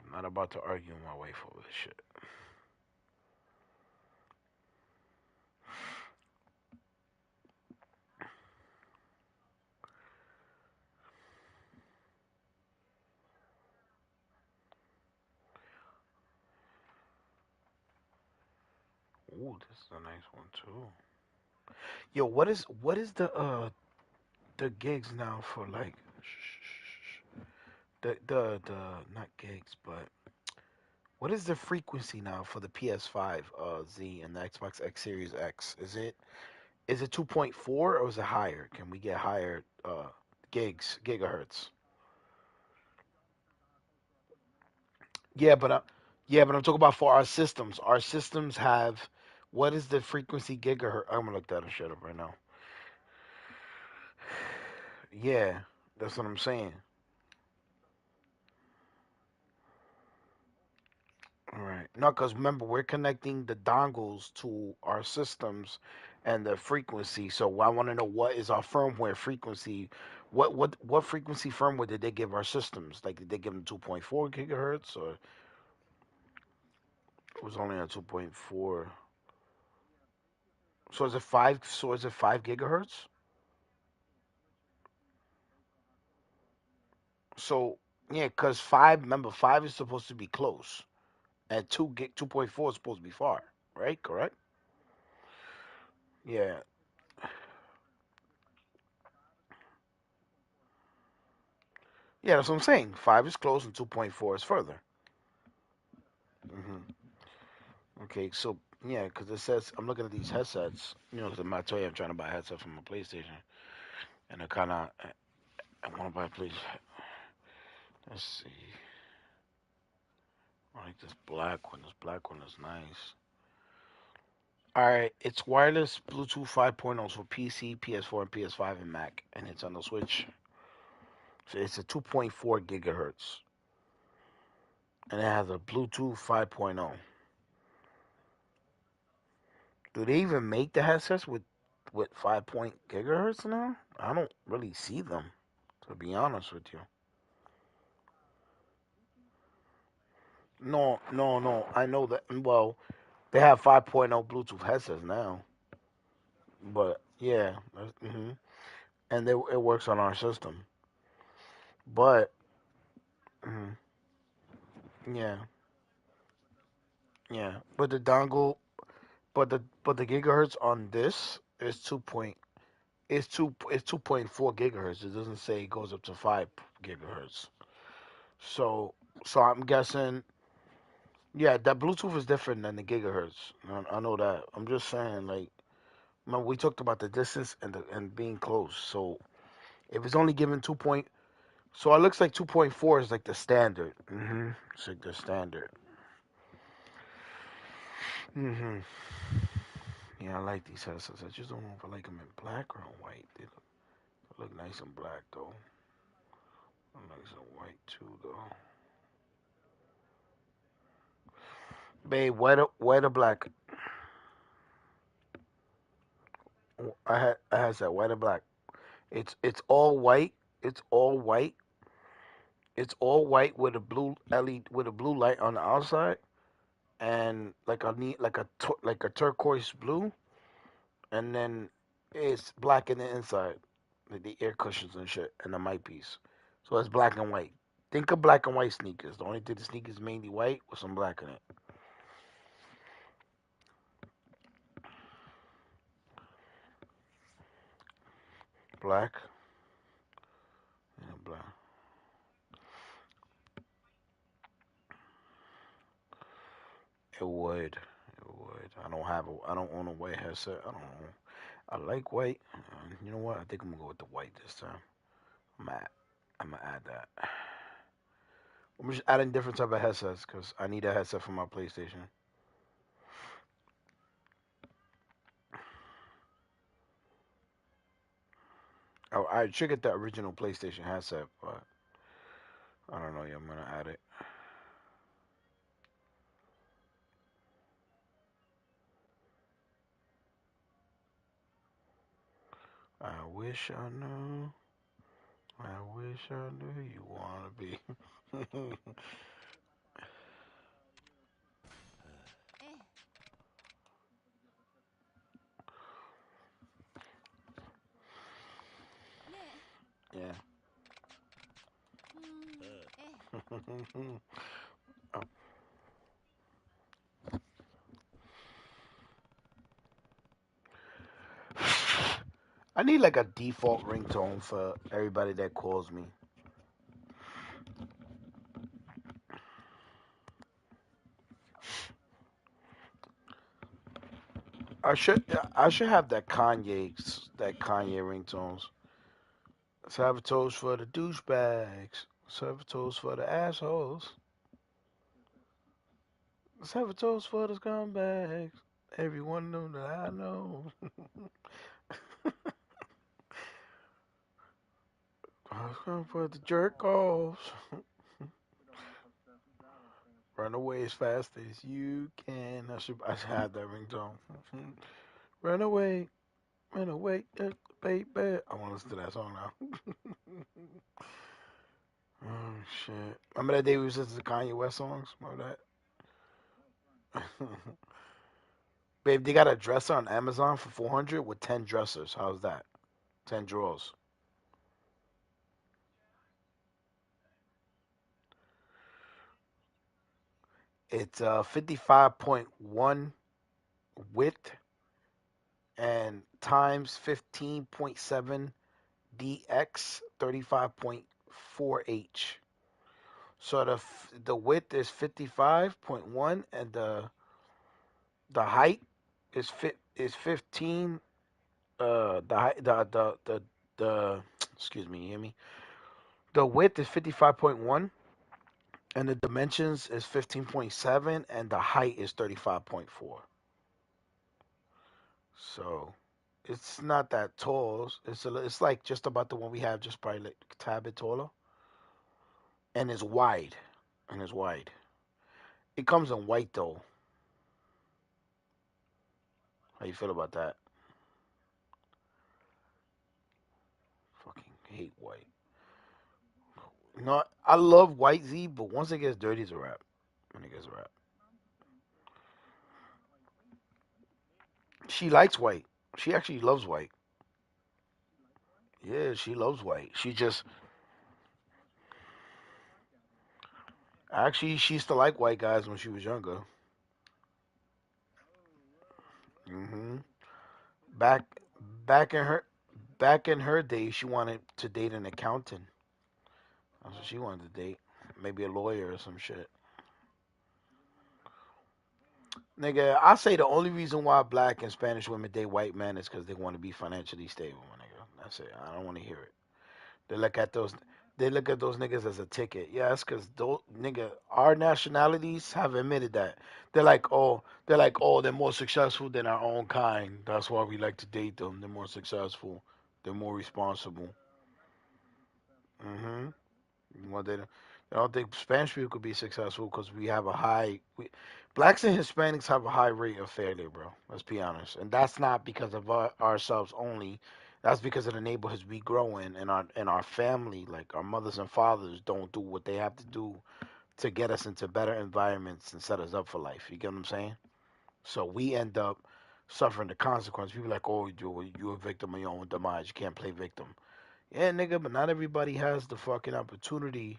I'm not about to argue with my wife over this shit. Ooh, this is a nice one too. Yo, what is the gigs now for like the not gigs, but what is the frequency now for the PS5 Z and the Xbox X Series X? Is it 2.4 or is it higher? Can we get higher gigahertz? Yeah, but I'm talking about for our systems. Our systems have what is the frequency gigahertz? I'm gonna look that shit up right now. Yeah, that's what I'm saying. All right. No, because remember, we're connecting the dongles to our systems and the frequency. So I want to know what is our firmware frequency. What frequency firmware did they give our systems? Like, did they give them 2.4 gigahertz or it was only at 2.4? So is it five? So is it 5 gigahertz? So yeah, because five. Remember, five is supposed to be close, and 2.4 is supposed to be far. Right? Correct? Yeah. Yeah, that's what I'm saying. Five is close, and 2.4 is further. Okay, so yeah, because it says I'm looking at these headsets. Because I'm not telling you I'm trying to buy a headset from a PlayStation, and I kind of I want to buy a PlayStation. Let's see. I like this black one. This black one is nice. All right, it's wireless Bluetooth 5.0 for PC, PS4, and PS5 and Mac, and it's on the Switch. So it's a 2.4 gigahertz, and it has a Bluetooth 5.0. Do they even make the headsets with 5 point gigahertz now? I don't really see them, to be honest with you. No, no, no. I know that. Well, they have 5.0 Bluetooth headsets now, but yeah, and it works on our system. But mhm, yeah, yeah. But the dongle, but the gigahertz on this is 2.4 gigahertz. It doesn't say it goes up to 5 gigahertz. So I'm guessing. Yeah, that Bluetooth is different than the gigahertz. I know that. I'm just saying, like, remember we talked about the distance and being close. So if it's only given so it looks like 2.4 is like the standard. It's like the standard. hmm Yeah, I like these headsets. I just don't know if I like them in black or in white. They look nice in black though. Nice in white too though. Babe, white or black? I had that white or black. It's all white. It's all white. It's all white with a blue LED with a blue light on the outside and like a turquoise blue, and then It's black in the inside, like the air cushions and shit, and the mic piece. So it's black and white. Think of black and white sneakers. The only thing the sneakers mainly white with some black in it. Black. Yeah, black. It would. It would. I don't own a white headset. I don't know. I like white. You know what? I think I'm gonna go with the white this time. I'm gonna add that. I'm just adding different type of headsets because I need a headset for my PlayStation. Oh, I should get the original PlayStation headset, but I don't know. Yeah, I'm gonna add it. I wish I knew. I wish I knew you wanna be. Yeah. I need like a default ringtone for everybody that calls me. I should have that Kanye ringtones. Salvatore's for the douchebags. Salvatore's for the assholes. Salvatore's for the scumbags. Everyone know that I know. I was going for the jerk offs. Run away as fast as you can. I should have that ringtone. Run away, baby. I want to listen to that song now. Oh shit! Remember that day we was listening to Kanye West songs? Remember that? Babe, they got a dresser on Amazon for 400 with 10 dressers. How's that? 10 drawers. It's 55.1 width and times 15.7 dx 35.4h. So the width is 55.1 and the height is 15 the height the excuse me, you hear me? The width is 55.1 and the dimensions is 15.7 and the height is 35.4. So it's not that tall. It's like just about the one we have, just probably like a tad bit taller, and it's wide. And it's wide. It comes in white though. How you feel about that? Fucking hate white. No, I love white Z, but once it gets dirty, it's a wrap. When it gets a wrap. She likes white. She actually loves white. Yeah, she loves white. She used to like white guys when she was younger. hmm Back back in her back in her day, she wanted to date an accountant. That's what she wanted to date. Maybe a lawyer or some shit. Nigga, I say the only reason why black and Spanish women date white men is because they want to be financially stable, my nigga. That's it. I don't want to hear it. They look at those. They look at those niggas as a ticket. Yeah, that's because those nigga, our nationalities have admitted that. They're more successful than our own kind. That's why we like to date them. They're more successful. They're more responsible. hmm Well, they don't think Spanish people could be successful because we have a blacks and Hispanics have a high rate of failure, bro. Let's be honest, and that's not because of ourselves only. That's because of the neighborhoods we grow in, and our family, like our mothers and fathers, don't do what they have to do to get us into better environments and set us up for life. You get what I'm saying? So we end up suffering the consequence. People like, oh, you a victim of your own demise. You can't play victim. Yeah, nigga, but not everybody has the fucking opportunity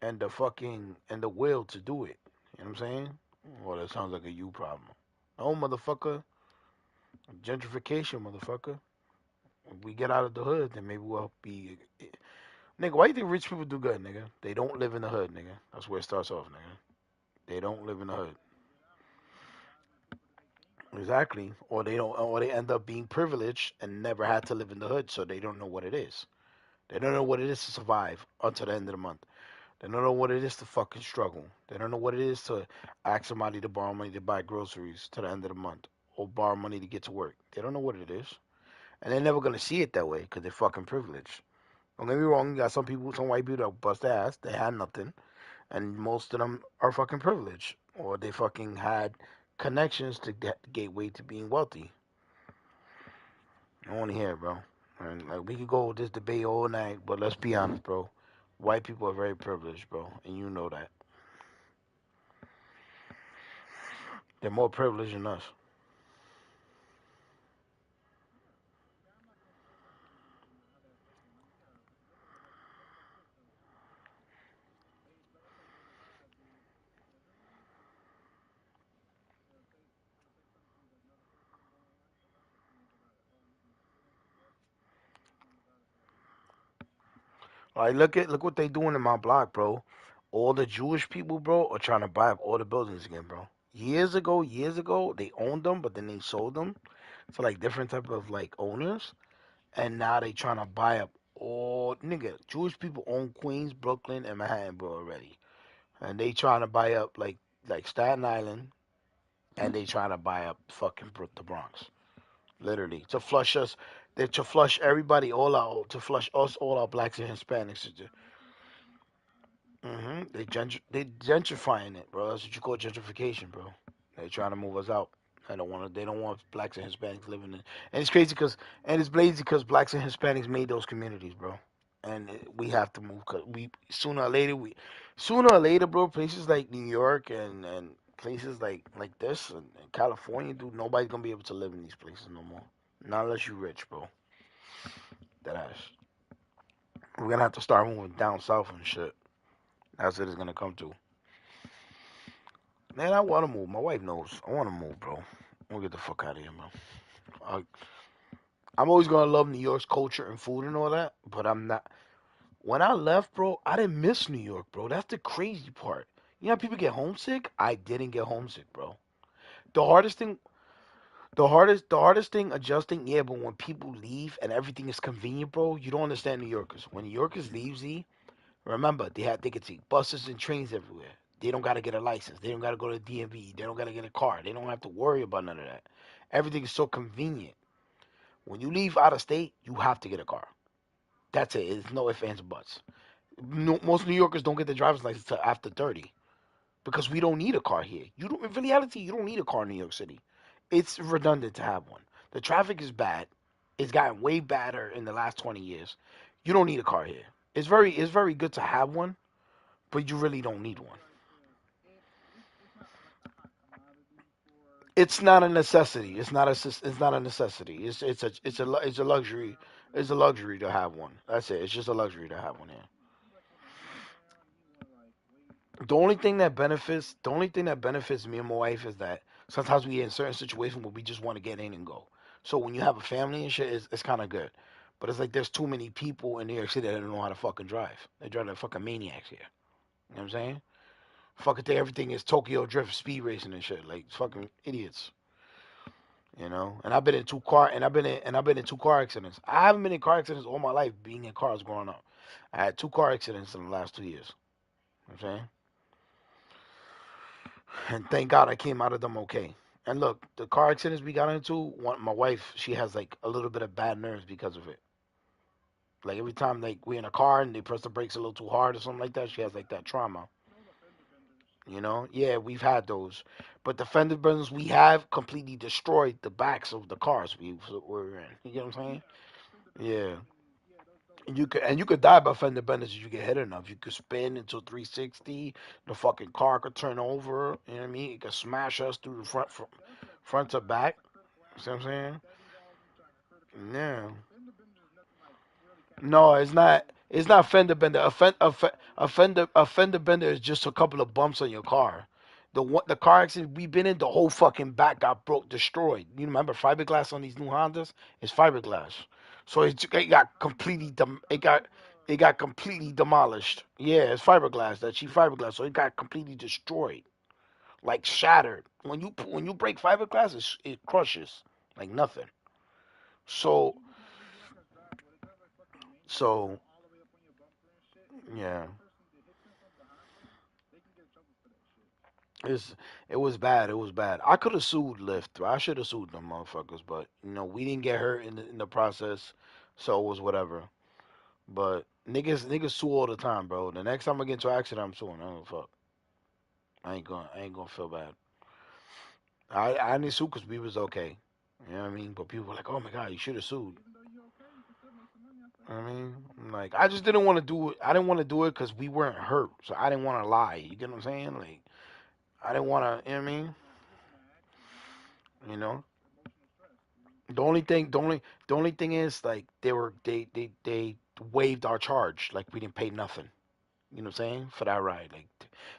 and the will to do it. You know what I'm saying? Well, that sounds like a you problem. No, motherfucker. Gentrification, motherfucker. If we get out of the hood, then maybe we'll be. Nigga, why you think rich people do good, nigga? They don't live in the hood, nigga. That's where it starts off, nigga. They don't live in the hood. Exactly. Or they don't, or they end up being privileged and never had to live in the hood, so they don't know what it is. They don't know what it is to survive until the end of the month. They don't know what it is to fucking struggle. They don't know what it is to ask somebody to borrow money to buy groceries to the end of the month or borrow money to get to work. They don't know what it is. And they're never going to see it that way because they're fucking privileged. Don't get me wrong, you got some people, some white people that bust their ass. They had nothing. And most of them are fucking privileged. Or they fucking had connections to get gateway to being wealthy. I want to hear it, bro. And like we could go with this debate all night, but let's be honest, bro. White people are very privileged, bro, and you know that. They're more privileged than us. Like look what they doing in my block, bro. All the Jewish people, bro, are trying to buy up all the buildings again, bro. Years ago, they owned them, but then they sold them to like different type of like owners, and now they trying to buy up all nigga. Jewish people own Queens, Brooklyn, and Manhattan, bro, already, and they trying to buy up like Staten Island, and they trying to buy up fucking the Bronx, literally to flush us. They to flush everybody all out, to flush us all out, blacks and Hispanics. They gentrifying it, bro. That's what you call gentrification, bro. They're trying to move us out. I don't want to. They don't want blacks and Hispanics living in. And it's crazy because, and it's lazy because blacks and Hispanics made those communities, bro. And we have to move because we sooner or later, bro. Places like New York and places like this and California, dude. Nobody's gonna be able to live in these places no more. Not unless you rich, bro. That ass. We're gonna have to start moving down south and shit. That's what it's gonna come to. Man, I want to move. My wife knows. I want to move, bro. I want to get the fuck out of here, man. I, I'm always gonna love New York's culture and food and all that, but I'm not. When I left, bro, I didn't miss New York, bro. That's the crazy part. You know how people get homesick? I didn't get homesick, bro. The hardest thing, the hardest thing adjusting, yeah, but when people leave and everything is convenient, bro, you don't understand New Yorkers. When New Yorkers leave, Z, remember, they can take buses and trains everywhere. They don't got to get a license. They don't got to go to the DMV. They don't got to get a car. They don't have to worry about none of that. Everything is so convenient. When you leave out of state, you have to get a car. That's it. It's no ifs, ands, or buts. No, most New Yorkers don't get their driver's license until after 30 because we don't need a car here. You don't, in reality, you don't need a car in New York City. It's redundant to have one. The traffic is bad. It's gotten way badder in the last 20 years. You don't need a car here. It's very good to have one, but you really don't need one. It's not a necessity. It's not a necessity. It's a luxury. It's a luxury to have one. That's it. It's just a luxury to have one here. The only thing that benefits me and my wife is that sometimes we get in certain situations where we just want to get in and go. So when you have a family and shit, it's kind of good. But it's like there's too many people in New York City that don't know how to fucking drive. They drive like fucking maniacs here. You know what I'm saying? Fucking think everything is Tokyo Drift speed racing and shit. Like fucking idiots. You know, and I've been in two car accidents. I haven't been in car accidents all my life, being in cars growing up. I had two car accidents in the last 2 years. You know what I'm saying, and thank God I came out of them okay. And look, the car accidents we got into, my wife, she has like a little bit of bad nerves because of it. Like every time like we in a car and they press the brakes a little too hard or something like that, she has like that trauma. You know, yeah, we've had those, but the fender benders we have completely destroyed the backs of the cars we were in. You get what I'm saying? Yeah. And you could die by fender benders if you get hit enough. You could spin into 360. The fucking car could turn over. You know what I mean? It could smash us through the front to back. See what I'm saying? Yeah. No, it's not. It's not fender bender. Fender bender is just a couple of bumps on your car. The car accident we've been in, the whole fucking back got broke, destroyed. You remember fiberglass on these new Hondas? It's fiberglass, so it got completely it got completely demolished. Yeah, it's fiberglass, that cheap fiberglass, so it got completely destroyed, like shattered. When you break fiberglass, it crushes like nothing. So so yeah. It's it was bad. It was bad. I could have sued Lyft. I should have sued them motherfuckers, but we didn't get hurt in the process, so it was whatever. But niggas sue all the time, bro. The next time I get into an accident, I'm suing. I don't give a fuck. I ain't gonna feel bad. I didn't sue because we was okay. You know what I mean? But people were like, oh my god, you should have sued. I mean, like I just didn't want to do it. I didn't want to do it because we weren't hurt, so I didn't want to lie. You get what I'm saying? Like I didn't want to. You know what I mean? You know. The only thing is like they waived our charge. Like we didn't pay nothing. You know what I'm saying? For that ride. Like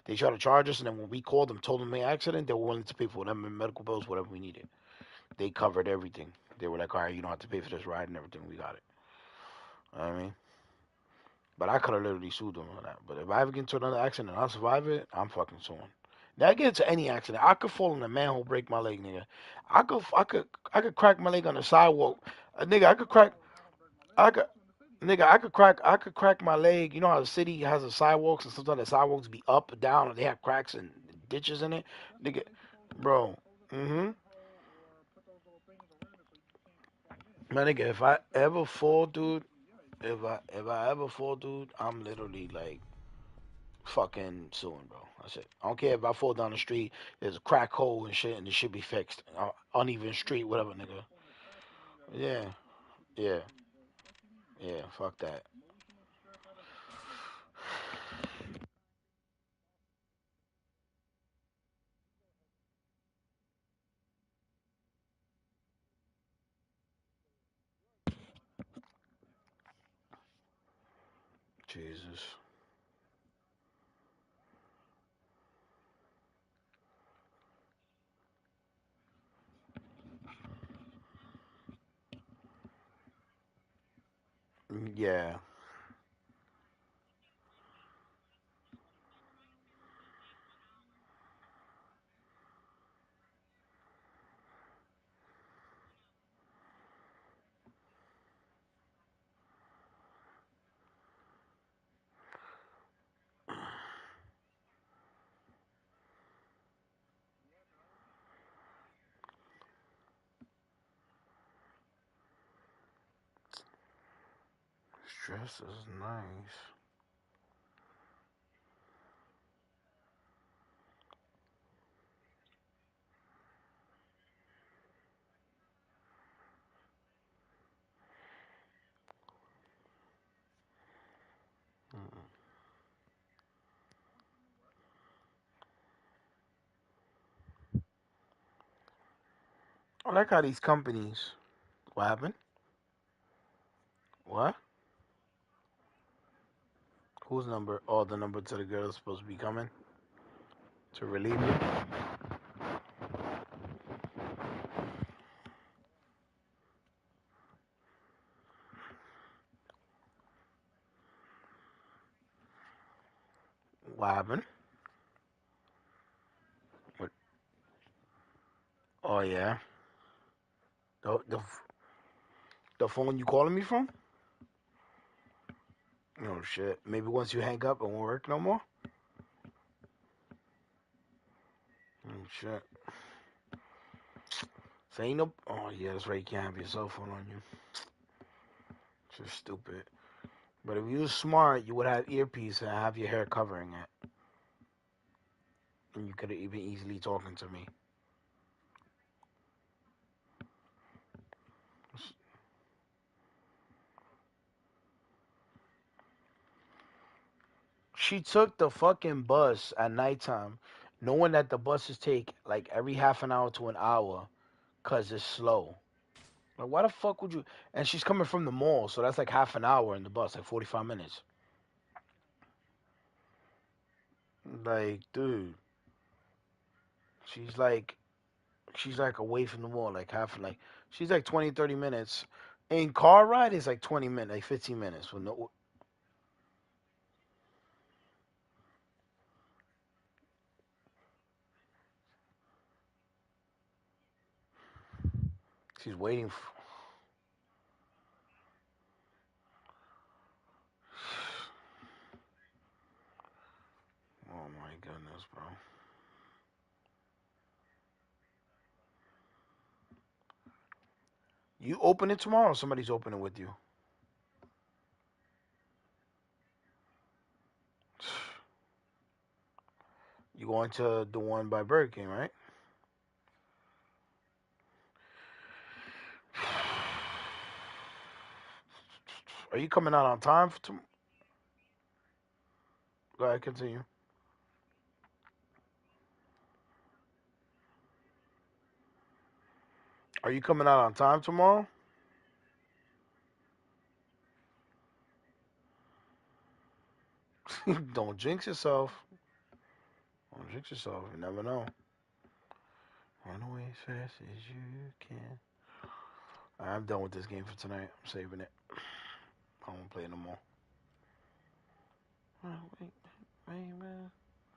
they tried to charge us, and then when we called them, told them the accident, they were willing to pay for whatever medical bills, whatever we needed. They covered everything. They were like, all right, you don't have to pay for this ride and everything. We got it. You know what I mean? But I could have literally sued them on that. But if I ever get into another accident and I survive it, I'm fucking suing. Now I get into any accident. I could fall in a manhole, break my leg, nigga. I could crack my leg on the sidewalk. Nigga, I could, I could crack my leg. You know how the city has the sidewalks and sometimes the sidewalks be up and down and they have cracks and ditches in it, nigga, bro. My nigga, if I ever fall, dude, if I ever fall, dude, I'm literally like fucking suing, bro. That's it. I don't care if I fall down the street, there's a crack hole and shit, and it should be fixed. Uneven street, whatever, nigga. Yeah, yeah, yeah. Fuck that. Jesus. Yeah. Stress is nice. I like how these companies. What happened? What? Whose number? Oh, the number to the girl that's supposed to be coming to relieve you. What happened? What? Oh yeah. The phone you calling me from? Oh shit. Maybe once you hang up, it won't work no more. Oh shit. So ain't no. Oh yeah, that's right. You can't have your cell phone on you. Just stupid. But if you was smart, you would have earpiece and have your hair covering it, and you could have even easily talking to me. She took the fucking bus at nighttime, knowing that the buses take like every half an hour to an hour, Cause it's slow. Like, why the fuck would you? And she's coming from the mall, so that's like half an hour in the bus, like 45 minutes. Like, dude, she's like, she's like away from the mall, like she's like 20, 30 minutes. In car ride is like 20 minutes, like 15 minutes with no. She's waiting for. Oh my goodness, bro. You open it tomorrow, or somebody's opening with you? You going to the one by Burger King, right? Are you coming out on time for tomorrow? Go ahead, continue. Are you coming out on time tomorrow? Don't jinx yourself. Don't jinx yourself. You never know. Run away as fast as you can. I'm done with this game for tonight. I'm saving it. I won't play it no more. Wait, man.